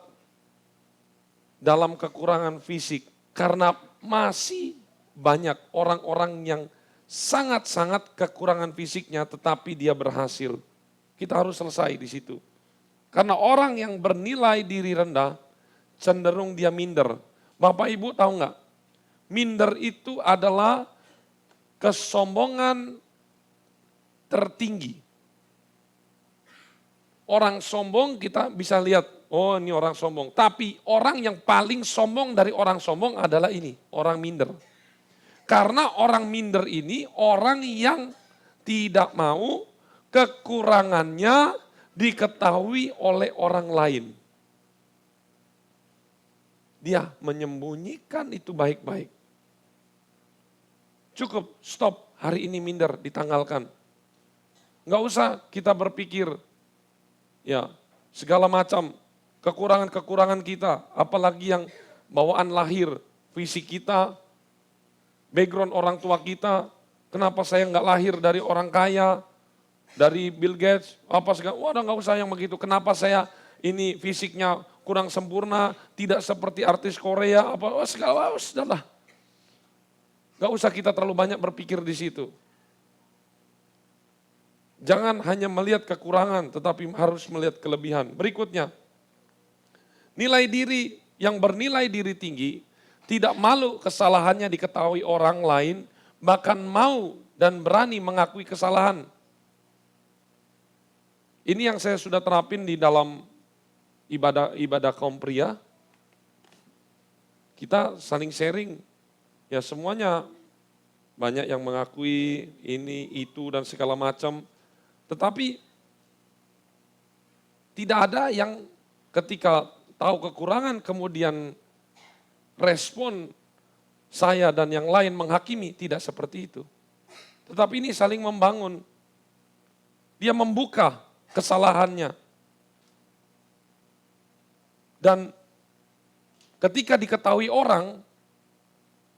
dalam kekurangan fisik. Karena masih banyak orang-orang yang sangat-sangat kekurangan fisiknya tetapi dia berhasil. Kita harus selesai di situ. Karena orang yang bernilai diri rendah cenderung dia minder. Bapak Ibu tahu nggak? Minder itu adalah kesombongan tertinggi. Orang sombong kita bisa lihat, oh ini orang sombong. Tapi orang yang paling sombong dari orang sombong adalah ini, orang minder. Karena orang minder ini orang yang tidak mau kekurangannya diketahui oleh orang lain. Dia menyembunyikan itu baik-baik. Cukup, stop, hari ini minder, ditanggalkan. Nggak usah kita berpikir, ya segala macam kekurangan-kekurangan kita, apalagi yang bawaan lahir, fisik kita, background orang tua kita, kenapa saya nggak lahir dari orang kaya, dari Bill Gates, apa segala, waduh nggak usah yang begitu, kenapa saya ini fisiknya kurang sempurna, tidak seperti artis Korea, apa segala, sudahlah. Nggak usah kita terlalu banyak berpikir di situ. Jangan hanya melihat kekurangan, tetapi harus melihat kelebihan. Berikutnya, nilai diri yang bernilai diri tinggi, tidak malu kesalahannya diketahui orang lain, bahkan mau dan berani mengakui kesalahan. Ini yang saya sudah terapin di dalam ibadah kaum pria. Kita saling sharing, ya semuanya banyak yang mengakui ini, itu, dan segala macam. Tetapi tidak ada yang ketika tahu kekurangan kemudian respon saya dan yang lain menghakimi, tidak seperti itu. Tetapi ini saling membangun. Dia membuka kesalahannya. Dan ketika diketahui orang,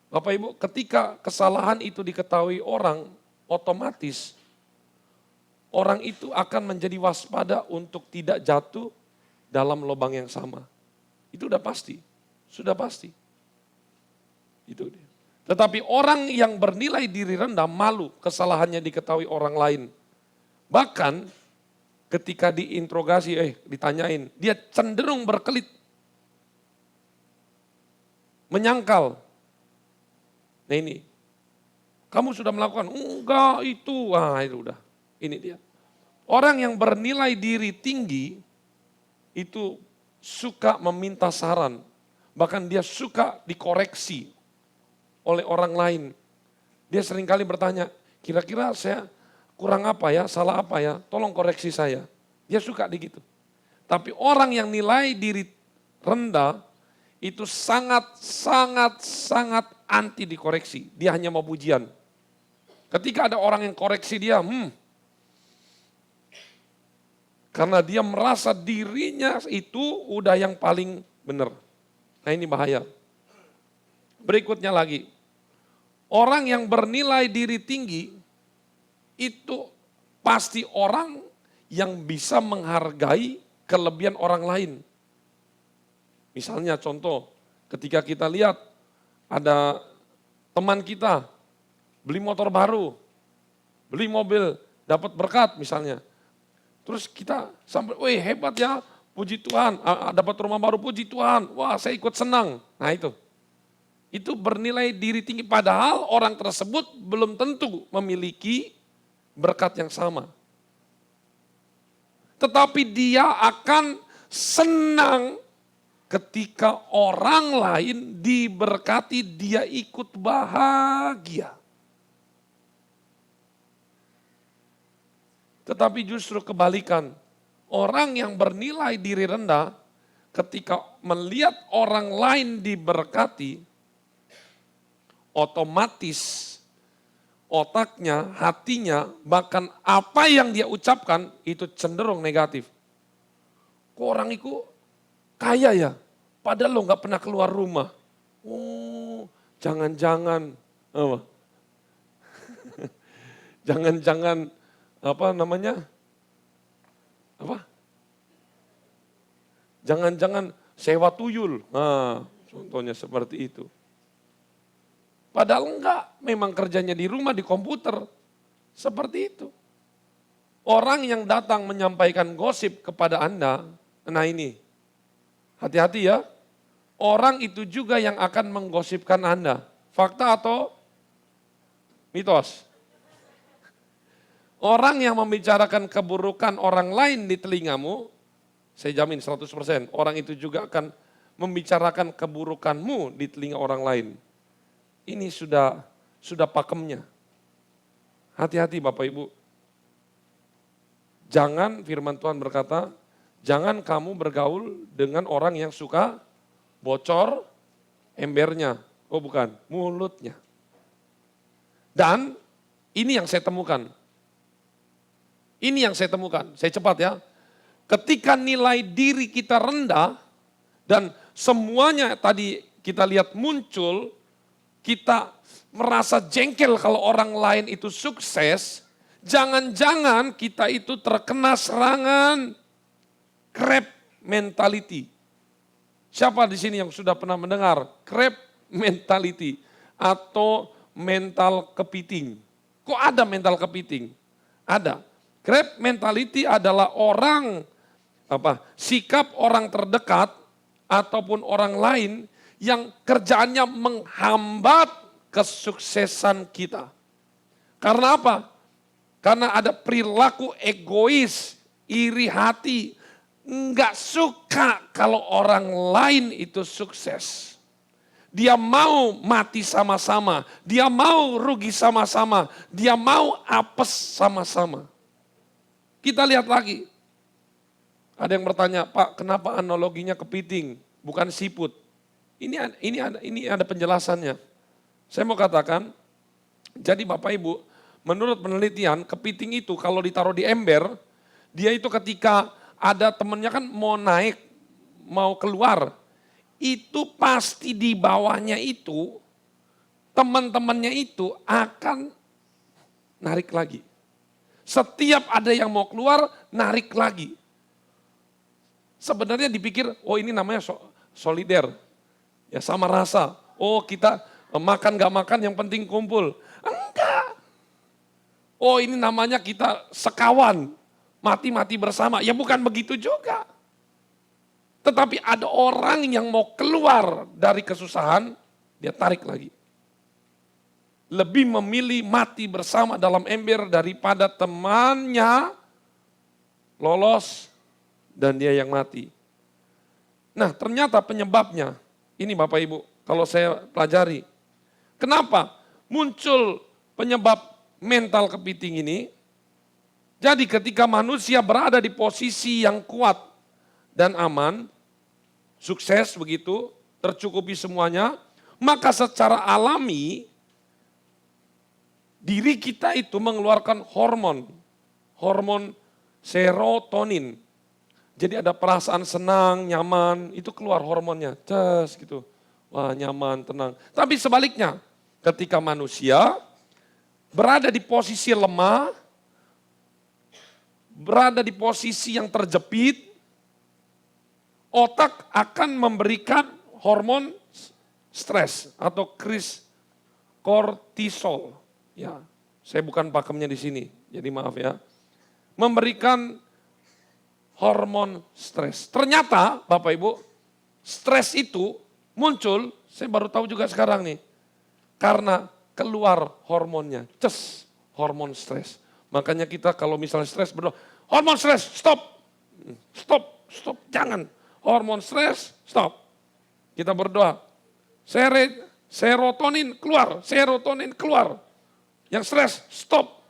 Bapak Ibu, ketika kesalahan itu diketahui orang, otomatis orang itu akan menjadi waspada untuk tidak jatuh dalam lubang yang sama. Itu udah pasti, sudah pasti. Itu dia. Tetapi orang yang bernilai diri rendah malu kesalahannya diketahui orang lain. Bahkan ketika diinterogasi, ditanyain, dia cenderung berkelit. Menyangkal. Nah ini, kamu sudah melakukan, enggak itu, itu udah. Ini dia. Orang yang bernilai diri tinggi itu suka meminta saran. Bahkan dia suka dikoreksi oleh orang lain. Dia seringkali bertanya, kira-kira saya kurang apa ya, salah apa ya, tolong koreksi saya. Dia suka begitu. Tapi orang yang nilai diri rendah itu sangat anti dikoreksi. Dia hanya mau pujian. Ketika ada orang yang koreksi dia, karena dia merasa dirinya itu udah yang paling benar. Nah ini bahaya. Berikutnya lagi. Orang yang bernilai diri tinggi itu pasti orang yang bisa menghargai kelebihan orang lain. Misalnya contoh, ketika kita lihat ada teman kita beli motor baru, beli mobil, dapat berkat misalnya. Terus kita sampai, wih hebat ya, puji Tuhan, dapat rumah baru, puji Tuhan, wah saya ikut senang. Nah itu bernilai diri tinggi, padahal orang tersebut belum tentu memiliki berkat yang sama. Tetapi dia akan senang ketika orang lain diberkati, dia ikut bahagia. Tetapi justru kebalikan, Orang yang bernilai diri rendah ketika melihat orang lain diberkati, otomatis otaknya, hatinya, bahkan apa yang dia ucapkan itu cenderung negatif. Kok orang itu kaya ya, padahal lo gak pernah keluar rumah. Oh, jangan-jangan, apa? Jangan-jangan, apa namanya? Apa? Jangan-jangan sewa tuyul. Nah, contohnya seperti itu. Padahal enggak, memang kerjanya di rumah, di komputer. Seperti itu. Orang yang datang menyampaikan gosip kepada Anda, nah ini, hati-hati ya. Orang itu juga yang akan menggosipkan Anda. Fakta atau mitos? Orang yang membicarakan keburukan orang lain di telingamu, saya jamin 100%, orang itu juga akan membicarakan keburukanmu di telinga orang lain. Ini sudah pakemnya. Hati-hati Bapak Ibu. Jangan, firman Tuhan berkata, jangan kamu bergaul dengan orang yang suka bocor embernya. Oh bukan, mulutnya. Dan ini yang saya temukan. Ini yang saya temukan, saya cepat ya. Ketika nilai diri kita rendah dan semuanya tadi kita lihat muncul, kita merasa jengkel kalau orang lain itu sukses, jangan-jangan kita itu terkena serangan crab mentality. Siapa di sini yang sudah pernah mendengar crab mentality atau mental kepiting? Kok ada mental kepiting? Ada. Crab mentality adalah sikap orang terdekat ataupun orang lain yang kerjaannya menghambat kesuksesan kita. Karena apa? Karena ada perilaku egois, iri hati, enggak suka kalau orang lain itu sukses. Dia mau mati sama-sama, dia mau rugi sama-sama, dia mau apes sama-sama. Kita lihat lagi. Ada yang bertanya, Pak, kenapa analoginya kepiting, bukan siput? Ini ada penjelasannya. Saya mau katakan, jadi Bapak Ibu, menurut penelitian, kepiting itu kalau ditaruh di ember, dia itu ketika ada temennya kan mau naik, mau keluar, itu pasti di bawahnya itu, teman-temannya itu akan narik lagi. Setiap ada yang mau keluar, narik lagi. Sebenarnya dipikir, oh ini namanya solider. Ya sama rasa. Oh kita makan gak makan yang penting kumpul. Enggak. Oh ini namanya kita sekawan. Mati-mati bersama. Ya bukan begitu juga. Tetapi ada orang yang mau keluar dari kesusahan, dia tarik lagi. Lebih memilih mati bersama dalam ember daripada temannya lolos dan dia yang mati. Nah ternyata penyebabnya, ini Bapak Ibu, kalau saya pelajari. Kenapa muncul penyebab mental kepiting ini? Jadi ketika manusia berada di posisi yang kuat dan aman, sukses begitu, tercukupi semuanya, maka secara alami diri kita itu mengeluarkan hormon serotonin. Jadi ada perasaan senang, nyaman, itu keluar hormonnya, ces gitu. Wah nyaman, tenang. Tapi sebaliknya, ketika manusia berada di posisi lemah, berada di posisi yang terjepit, otak akan memberikan hormon stres atau kortisol. Ya, saya bukan pakemnya di sini, jadi maaf ya. Memberikan hormon stres. Ternyata Bapak Ibu, stres itu muncul, saya baru tahu juga sekarang nih. Karena keluar hormonnya, hormon stres. Makanya kita kalau misalnya stres berdoa, hormon stres, stop, jangan. Hormon stres, stop. Kita berdoa, serotonin keluar. Yang stres, stop.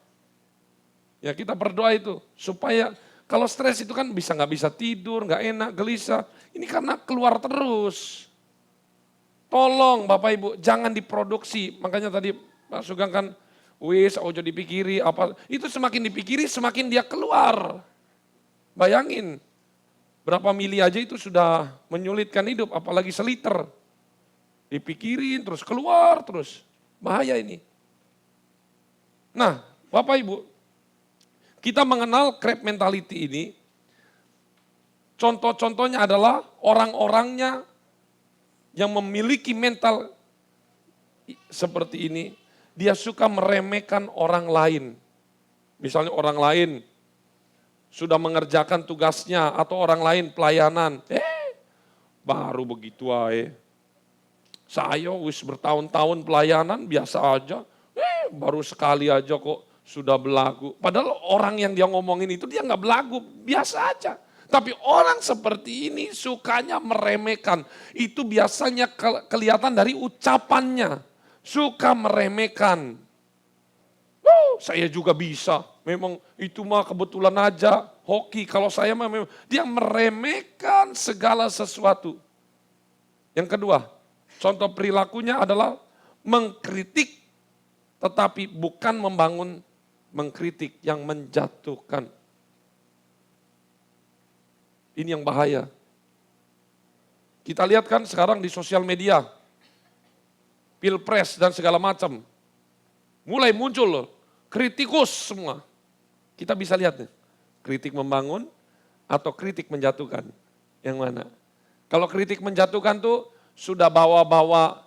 Ya kita berdoa itu supaya Kalau stres itu kan nggak bisa tidur, nggak enak, gelisah. Ini karena keluar terus. Tolong Bapak Ibu, jangan diproduksi. Makanya tadi Pak Sugeng kan, wis ojo dipikiri apa. Itu semakin dipikiri semakin dia keluar. Bayangin, berapa mili aja itu sudah menyulitkan hidup, apalagi seliter. Dipikirin terus keluar terus. Bahaya ini. Nah, Bapak Ibu, kita mengenal crab mentality ini, contoh-contohnya adalah orang-orangnya yang memiliki mental seperti ini, dia suka meremehkan orang lain. Misalnya orang lain sudah mengerjakan tugasnya atau orang lain pelayanan, baru begitu aja. Saya wis bertahun-tahun pelayanan biasa aja, baru sekali aja kok sudah belagu. Padahal orang yang dia ngomongin itu dia nggak belagu, biasa aja. Tapi orang seperti ini sukanya meremehkan. Itu biasanya kelihatan dari ucapannya. Suka meremehkan. Saya juga bisa. Memang itu mah kebetulan aja. Hoki kalau saya mah memang. Dia meremehkan segala sesuatu. Yang kedua, contoh perilakunya adalah mengkritik. Tetapi bukan membangun, mengkritik yang menjatuhkan. Ini yang bahaya. Kita lihat kan sekarang di sosial media, pilpres dan segala macam. Mulai muncul loh, kritikus semua. Kita bisa lihat nih, kritik membangun atau kritik menjatuhkan. Yang mana? Kalau kritik menjatuhkan tuh sudah bawa-bawa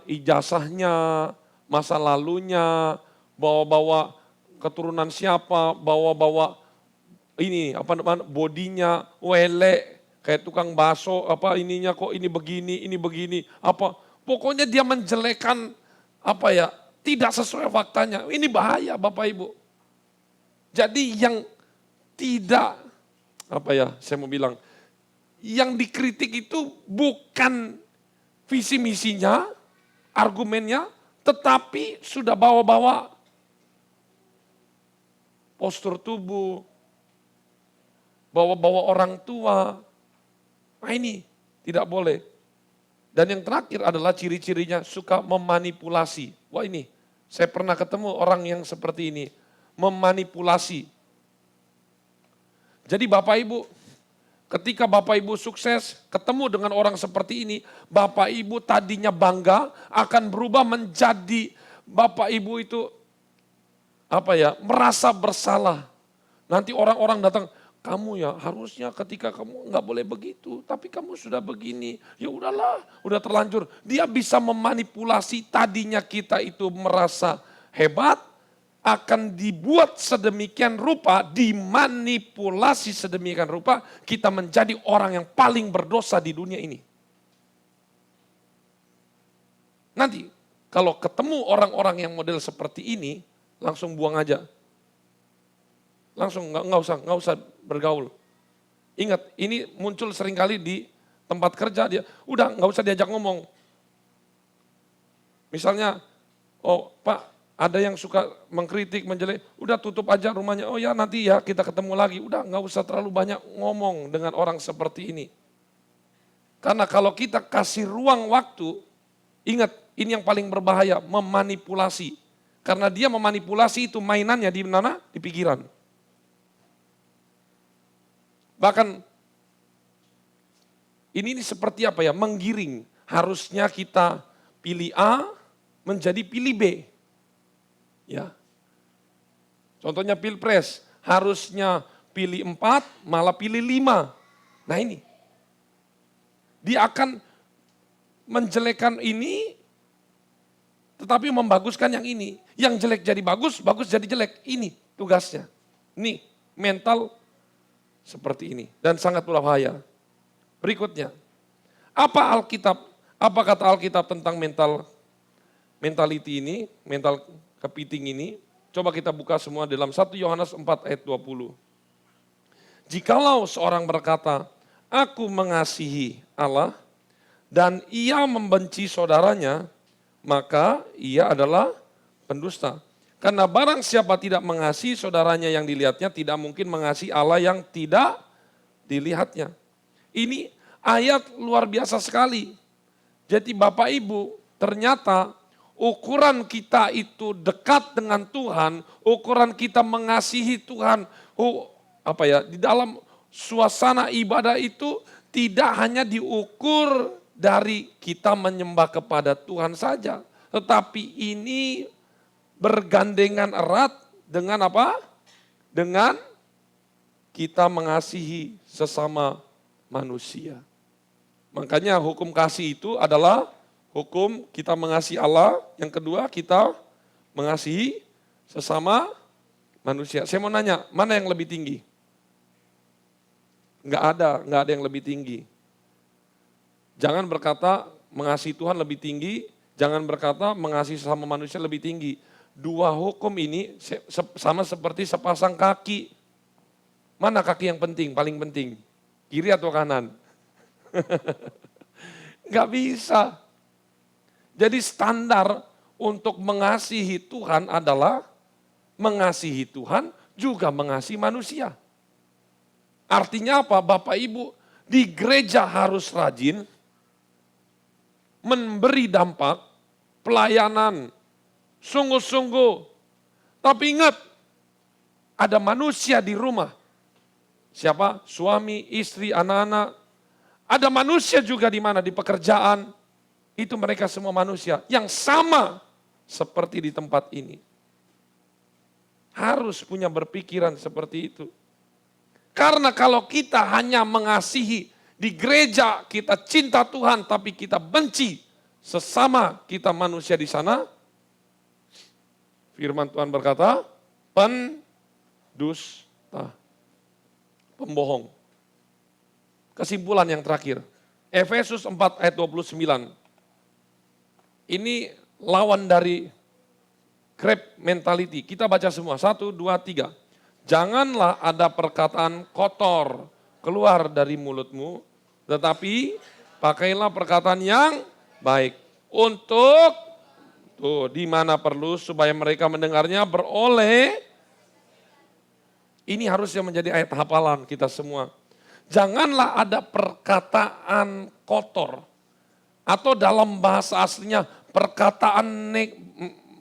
ijazahnya, masa lalunya, bawa-bawa keturunan siapa, bawa-bawa ini bodinya wele kayak tukang bakso ininya kok ini begini pokoknya dia menjelekan tidak sesuai faktanya. Ini bahaya Bapak Ibu. Jadi yang tidak saya mau bilang yang dikritik itu bukan visi misinya, argumennya, tetapi sudah bawa-bawa postur tubuh, bawa-bawa orang tua. Nah ini tidak boleh. Dan yang terakhir adalah ciri-cirinya suka memanipulasi. Wah ini, saya pernah ketemu orang yang seperti ini. Memanipulasi. Jadi Bapak Ibu, ketika Bapak Ibu sukses ketemu dengan orang seperti ini, Bapak Ibu tadinya bangga akan berubah menjadi Bapak Ibu itu merasa bersalah. Nanti orang-orang datang, kamu ya harusnya ketika kamu nggak boleh begitu, tapi kamu sudah begini, ya udahlah, udah terlanjur. Dia bisa memanipulasi tadinya kita itu merasa hebat, akan dibuat sedemikian rupa, dimanipulasi sedemikian rupa, kita menjadi orang yang paling berdosa di dunia ini. Nanti kalau ketemu orang-orang yang model seperti ini, langsung buang aja. Langsung nggak usah bergaul. Ingat, ini muncul seringkali di tempat kerja dia, udah nggak usah diajak ngomong. Misalnya, oh Pak, ada yang suka mengkritik, menjelek, udah tutup aja rumahnya. Oh ya nanti ya kita ketemu lagi. Udah nggak usah terlalu banyak ngomong dengan orang seperti ini. Karena kalau kita kasih ruang waktu, ingat ini yang paling berbahaya, memanipulasi. Karena dia memanipulasi itu mainannya di mana? Di pikiran. Bahkan ini seperti menggiring. Harusnya kita pilih A menjadi pilih B. Ya. Contohnya pilpres, harusnya pilih 4 malah pilih 5. Nah ini. Dia akan menjelekkan ini tetapi membaguskan yang ini. Yang jelek jadi bagus, bagus jadi jelek. Ini tugasnya. Ini mental seperti ini dan sangat berbahaya. Berikutnya, apa kata Alkitab tentang mentality ini, mental kepiting ini? Coba kita buka semua dalam 1 Yohanes 4 ayat 20. Jikalau seorang berkata, aku mengasihi Allah dan ia membenci saudaranya, maka ia adalah pendusta. Karena barang siapa tidak mengasihi saudaranya yang dilihatnya, tidak mungkin mengasihi Allah yang tidak dilihatnya. Ini ayat luar biasa sekali. Jadi Bapak Ibu, ternyata ukuran kita itu dekat dengan Tuhan, ukuran kita mengasihi Tuhan, di dalam suasana ibadah itu tidak hanya diukur dari kita menyembah kepada Tuhan saja, tetapi ini bergandengan erat dengan apa? Dengan kita mengasihi sesama manusia. Makanya hukum kasih itu adalah hukum kita mengasihi Allah. Yang kedua, kita mengasihi sesama manusia. Saya mau nanya, mana yang lebih tinggi? Enggak ada yang lebih tinggi. Jangan berkata mengasihi Tuhan lebih tinggi, jangan berkata mengasihi sesama manusia lebih tinggi. Dua hukum ini sama seperti sepasang kaki. Mana kaki yang penting, paling penting? Kiri atau kanan? Enggak bisa. Jadi standar untuk mengasihi Tuhan adalah mengasihi Tuhan juga mengasihi manusia. Artinya apa? Bapak Ibu, di gereja harus rajin, memberi dampak, pelayanan, sungguh-sungguh. Tapi ingat, ada manusia di rumah. Siapa? Suami, istri, anak-anak. Ada manusia juga di mana? Di pekerjaan. Itu mereka semua manusia yang sama seperti di tempat ini. Harus punya berpikiran seperti itu. Karena kalau kita hanya mengasihi di gereja, kita cinta Tuhan tapi kita benci sesama kita manusia di sana, firman Tuhan berkata, pendusta, pembohong. Kesimpulan yang terakhir, Efesus 4 ayat 29. Ini lawan dari grab mentality. Kita baca semua, 1, 2, 3. Janganlah ada perkataan kotor keluar dari mulutmu, tetapi pakailah perkataan yang baik. Untuk, di mana perlu supaya mereka mendengarnya beroleh. Ini harusnya menjadi ayat hafalan kita semua. Janganlah ada perkataan kotor. Atau dalam bahasa aslinya perkataan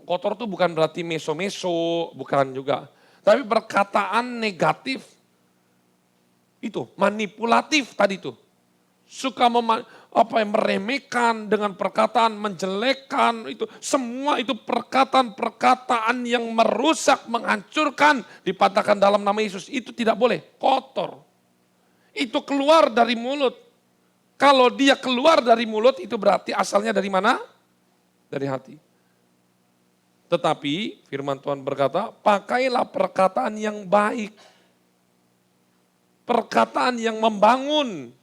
kotor itu bukan berarti meso-meso, bukan juga. Tapi perkataan negatif, itu manipulatif tadi itu. Suka meremehkan dengan perkataan, menjelekkan, itu semua itu perkataan-perkataan yang merusak, menghancurkan, dipatahkan dalam nama Yesus. Itu tidak boleh, kotor. Itu keluar dari mulut. Kalau dia keluar dari mulut itu berarti asalnya dari mana? Dari hati. Tetapi firman Tuhan berkata, pakailah perkataan yang baik. Perkataan yang membangun.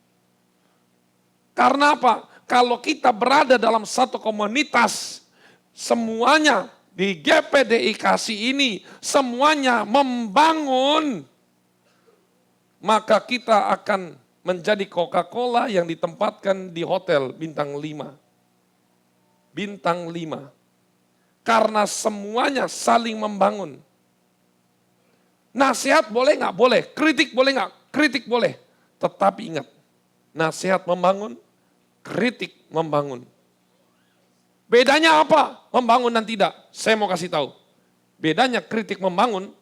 Karena apa? Kalau kita berada dalam satu komunitas, semuanya di GPDI Kasih ini, semuanya membangun. Maka kita akan menjadi Coca-Cola yang ditempatkan di hotel bintang 5. Bintang 5. Karena semuanya saling membangun. Nasihat boleh nggak? Boleh. Kritik boleh nggak? Kritik boleh. Tetapi ingat, nasihat membangun, kritik membangun. Bedanya apa? Membangun dan tidak. Saya mau kasih tahu. Bedanya kritik membangun,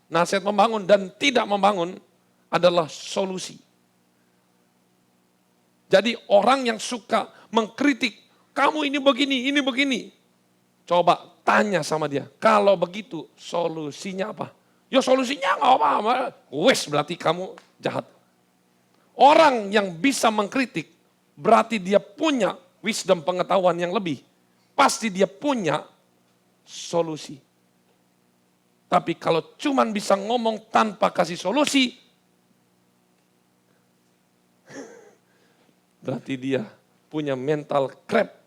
nasihat membangun dan tidak membangun adalah solusi. Jadi orang yang suka mengkritik, kamu ini begini. Coba tanya sama dia, kalau begitu solusinya apa? Ya solusinya nggak apa-apa, wes berarti kamu jahat. Orang yang bisa mengkritik, berarti dia punya wisdom pengetahuan yang lebih. Pasti dia punya solusi. Tapi kalau cuman bisa ngomong tanpa kasih solusi, berarti dia punya mental crab.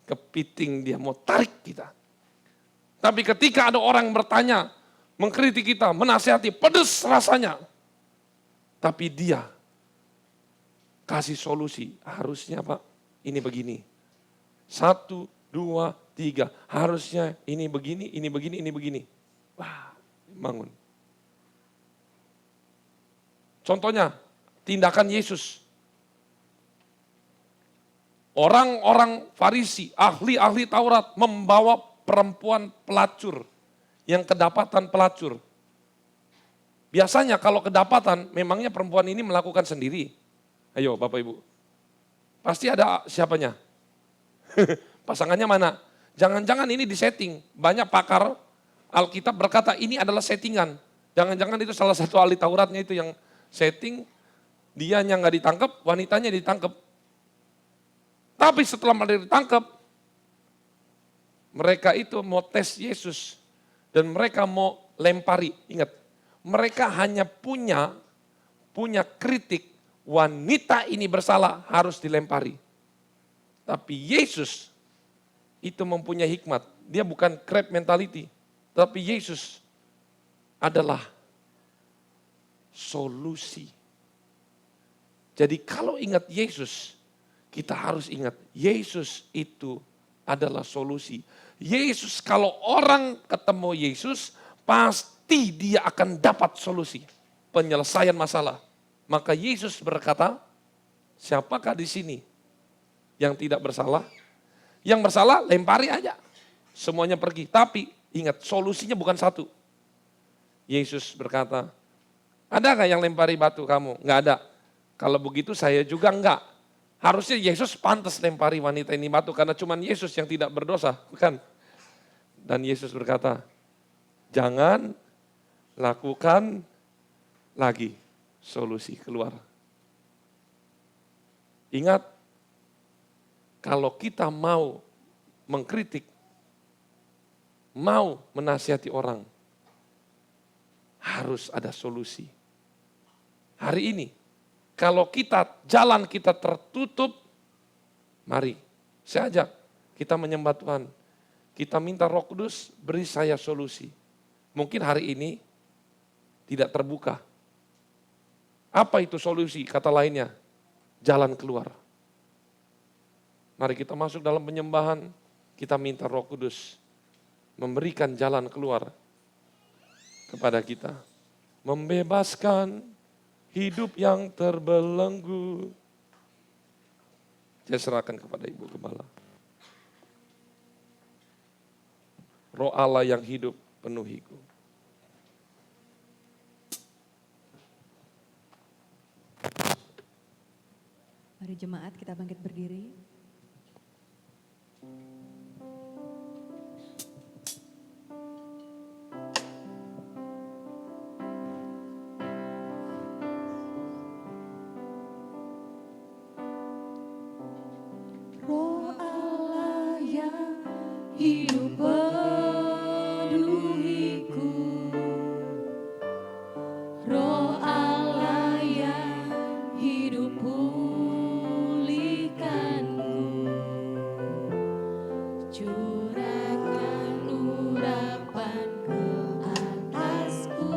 Kepiting dia mau tarik kita. Tapi ketika ada orang yang bertanya, mengkritik kita, menasihati, pedes rasanya. Tapi dia kasih solusi, harusnya Pak, ini begini. 1, 2, 3. Harusnya ini begini, ini begini, ini begini. Wah, bangun. Contohnya, tindakan Yesus. Orang-orang Farisi, ahli-ahli Taurat membawa perempuan pelacur yang kedapatan pelacur. Biasanya kalau kedapatan, memangnya perempuan ini melakukan sendiri. Ayo Bapak Ibu. Pasti ada siapanya. Pasangannya mana? Jangan-jangan ini disetting. Banyak pakar Alkitab berkata ini adalah settingan. Jangan-jangan itu salah satu ahli Tauratnya itu yang setting, dianya nggak ditangkap, wanitanya ditangkap. Tapi setelah mereka ditangkap, mereka itu mau tes Yesus dan mereka mau lempari. Ingat, mereka hanya punya kritik, wanita ini bersalah harus dilempari. Tapi Yesus itu mempunyai hikmat. Dia bukan crab mentality, tapi Yesus adalah solusi. Jadi kalau ingat Yesus, kita harus ingat Yesus itu adalah solusi. Yesus, kalau orang ketemu Yesus, pasti dia akan dapat solusi, penyelesaian masalah. Maka Yesus berkata, siapakah di sini yang tidak bersalah? Yang bersalah lempari aja, semuanya pergi. Tapi ingat, solusinya bukan satu. Yesus berkata, ada gak yang lempari batu kamu? Gak ada. Kalau begitu saya juga enggak. Harusnya Yesus pantas lempari wanita ini batu karena cuma Yesus yang tidak berdosa, bukan? Dan Yesus berkata, jangan lakukan lagi, solusi keluar. Ingat, kalau kita mau mengkritik, mau menasihati orang, harus ada solusi. Hari ini, kalau jalan kita tertutup, mari saya ajak kita menyembah Tuhan. Kita minta Roh Kudus beri saya solusi. Mungkin hari ini tidak terbuka. Apa itu solusi? Kata lainnya, jalan keluar. Mari kita masuk dalam penyembahan, kita minta Roh Kudus memberikan jalan keluar kepada kita. Membebaskan hidup yang terbelenggu. Saya serahkan kepada Ibu Gembala. Roh Allah yang hidup penuhiku. Mari jemaat kita bangkit berdiri. Roh Allah yang hidup penuhiku, Roh Allah yang hidup pulihkanku, curahkan urapan ke atasku,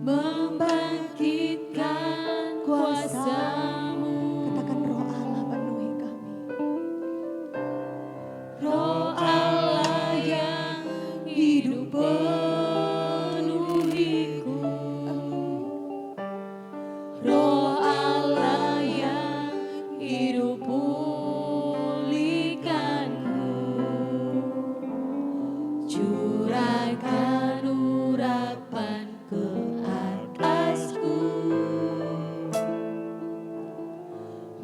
membangkitkan kuasa-Mu. Katakan Roh Allah penuhi kami. Roh Allah yang hidup penuhiku, Roh Allah yang hidup pulihkanku, curahkan urapan ke atasku,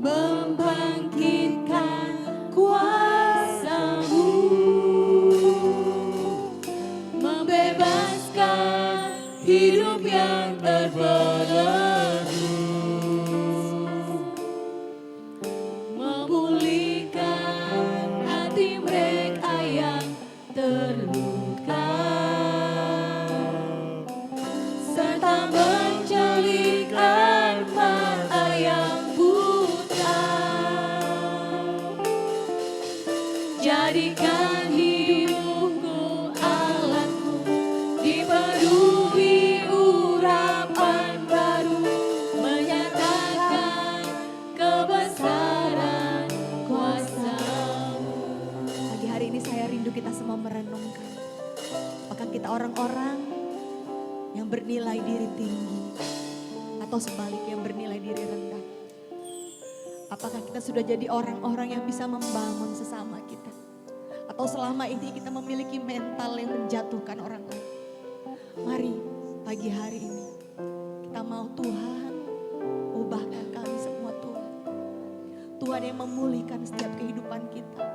membangkitkan kuasa-Mu, membebaskan hidup yang terbelenggu, memulihkan hati mereka yang terluka, serta menjelikan mata yang buta. Jadikan hidupku alatmu, dipenuhi urapan baru kita orang-orang yang bernilai diri tinggi atau sebaliknya yang bernilai diri rendah? Apakah kita sudah jadi orang-orang yang bisa membangun sesama kita? Atau selama ini kita memiliki mental yang menjatuhkan orang lain? Mari pagi hari ini kita mau Tuhan ubahkan kami semua Tuhan. Tuhan yang memulihkan setiap kehidupan kita.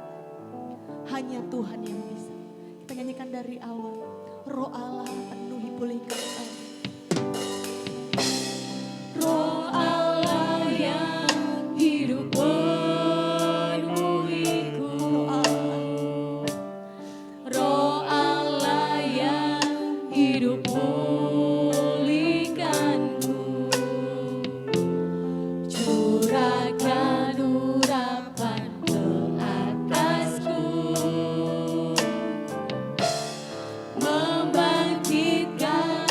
Hanya Tuhan yang bisa. Kita nyanyikan dari awal. Roh Allah penuhi pulihkan kami. Roh Allah yang hidup penuhiku. Roh Allah yang hidup pulihkanku. Curahkan urapan ke atasku. Membangkitkan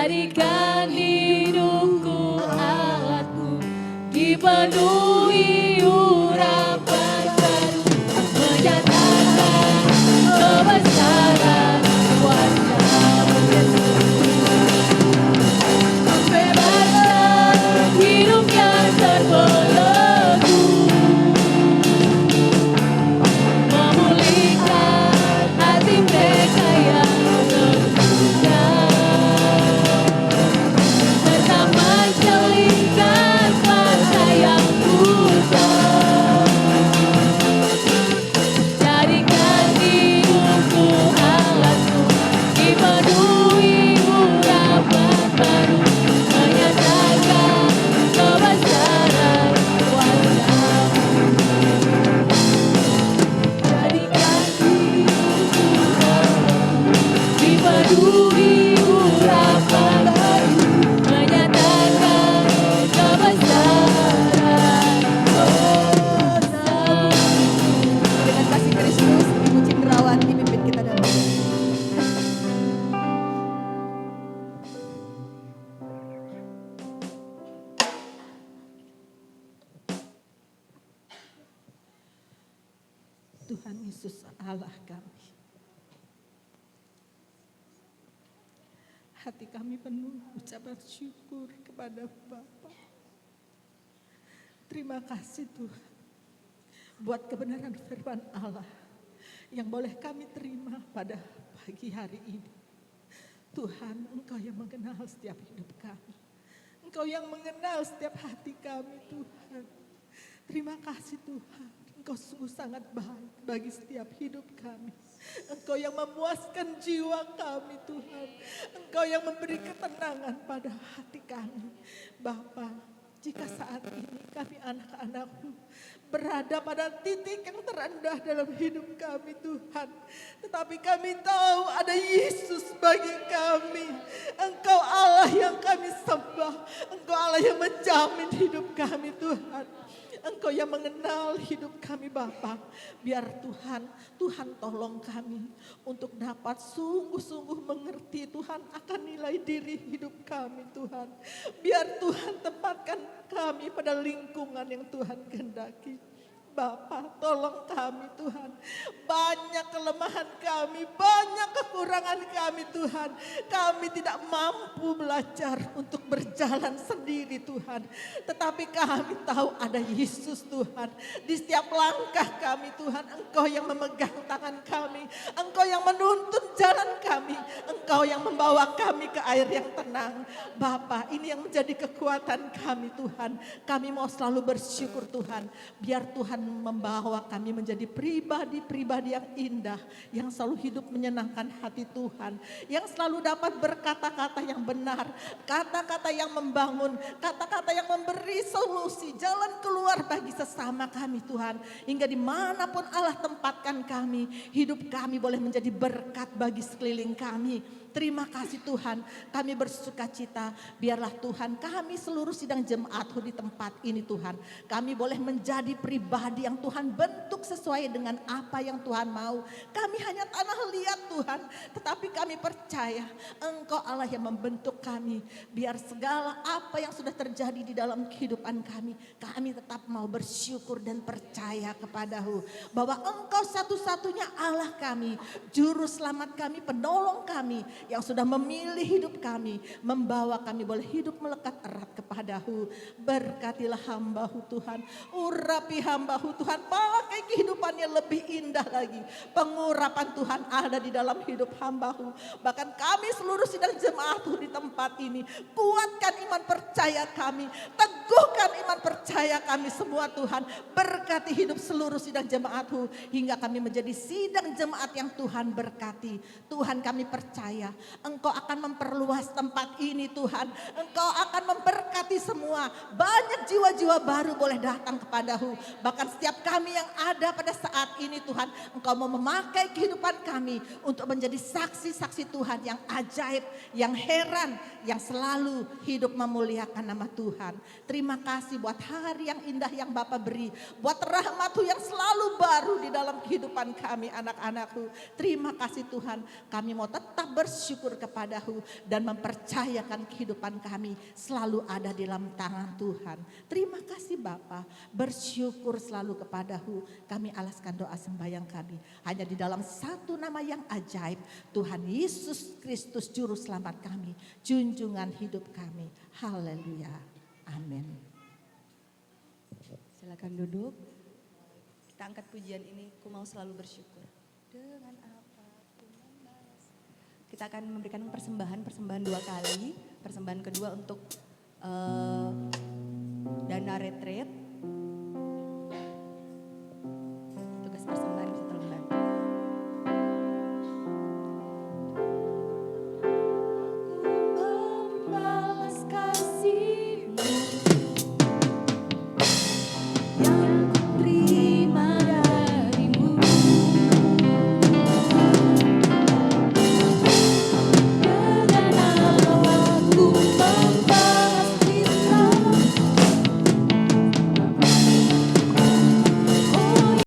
Jadikan hidupku alatku, dipenuhi urapan baru, menyatakan kebesaran kuasa-Mu Yesus. Membebaskan hidup yang terbelenggu, memulihkan hati mereka yang terluka, serta mencelingkan kuasa yang buta. Jadikan hidupku alatku, dipenuhi urapan baru, menyatakan kebesaran kuasa-Mu. Jadikan hidupku alatku, dipenuhi urapan baru, menyatakan kebesaran kuasa-Mu. Dengan kasih Kristus, Ibu Cindrawati pimpin kita dalam Tuhan Yesus Allah kami. Hati kami penuh ucapan syukur kepada Bapa. Terima kasih Tuhan buat kebenaran firman Allah yang boleh kami terima pada pagi hari ini. Tuhan, Engkau yang mengenal setiap hidup kami. Engkau yang mengenal setiap hati kami Tuhan. Terima kasih Tuhan. Engkau sungguh sangat baik bagi setiap hidup kami. Engkau yang memuaskan jiwa kami Tuhan. Engkau yang memberi ketenangan pada hati kami. Bapa, jika saat ini kami anak-anak-Mu berada pada titik yang terendah dalam hidup kami Tuhan. Tetapi kami tahu ada Yesus bagi kami. Engkau Allah yang kami sembah. Engkau Allah yang menjamin hidup kami Tuhan. Engkau yang mengenal hidup kami Bapa. Biar Tuhan tolong kami untuk dapat sungguh-sungguh mengerti Tuhan akan nilai diri hidup kami Tuhan. Biar Tuhan tempatkan kami pada lingkungan yang Tuhan kehendaki. Bapa, tolong kami Tuhan. Banyak kelemahan kami, banyak kekurangan kami Tuhan. Kami tidak mampu belajar untuk berjalan sendiri Tuhan. Tetapi kami tahu ada Yesus Tuhan. Di setiap langkah kami Tuhan, Engkau yang memegang tangan kami. Engkau yang menuntun jalan kami. Engkau yang membawa kami ke air yang tenang. Bapa, ini yang menjadi kekuatan kami Tuhan. Kami mau selalu bersyukur Tuhan. Biar Tuhan membawa kami menjadi pribadi-pribadi yang indah, yang selalu hidup menyenangkan hati Tuhan, yang selalu dapat berkata-kata yang benar, kata-kata yang membangun, kata-kata yang memberi solusi, jalan keluar bagi sesama kami Tuhan. Hingga dimanapun Allah tempatkan kami, hidup kami boleh menjadi berkat bagi sekeliling kami. Terima kasih Tuhan, kami bersuka cita. Biarlah Tuhan kami seluruh sidang jemaat di tempat ini Tuhan. Kami boleh menjadi pribadi yang Tuhan bentuk sesuai dengan apa yang Tuhan mau. Kami hanya tanah liat Tuhan, tetapi kami percaya Engkau Allah yang membentuk kami. Biar segala apa yang sudah terjadi di dalam kehidupan kami, kami tetap mau bersyukur dan percaya kepada-Mu. Bahwa Engkau satu-satunya Allah kami, juru selamat kami, penolong kami, yang sudah memilih hidup kami, membawa kami boleh hidup melekat erat kepada-Mu. Berkatilah hamba-Mu Tuhan, urapi hamba-Mu Tuhan, pakai kehidupannya lebih indah lagi. Pengurapan Tuhan ada di dalam hidup hamba-Mu. Bahkan kami seluruh sidang jemaat-Mu di tempat ini, kuatkan iman percaya kami, teguhkan iman percaya kami semua Tuhan. Berkati hidup seluruh sidang jemaat-Mu hingga kami menjadi sidang jemaat yang Tuhan berkati. Tuhan, kami percaya Engkau akan memperluas tempat ini Tuhan. Engkau akan memberkati semua. Banyak jiwa-jiwa baru boleh datang kepada-Mu. Bahkan setiap kami yang ada pada saat ini Tuhan, Engkau mau memakai kehidupan kami untuk menjadi saksi-saksi Tuhan yang ajaib, yang heran, yang selalu hidup memuliakan nama Tuhan. Terima kasih buat hari yang indah yang Bapa beri. Buat rahmat-Mu yang selalu baru di dalam kehidupan kami anak-anak-Mu. Terima kasih Tuhan, kami mau tetap bersyukur kepadamu dan mempercayakan kehidupan kami selalu ada di dalam tangan Tuhan. Terima kasih Bapa, bersyukur selalu kepadamu. Kami alaskan doa sembahyang kami hanya di dalam satu nama yang ajaib, Tuhan Yesus Kristus Juru Selamat kami, junjungan hidup kami. Haleluya. Amin. Silakan duduk. Kita angkat pujian ini, ku mau selalu bersyukur. Dengan apapun membalas. Kita akan memberikan persembahan 2 kali. Persembahan kedua untuk dana retreat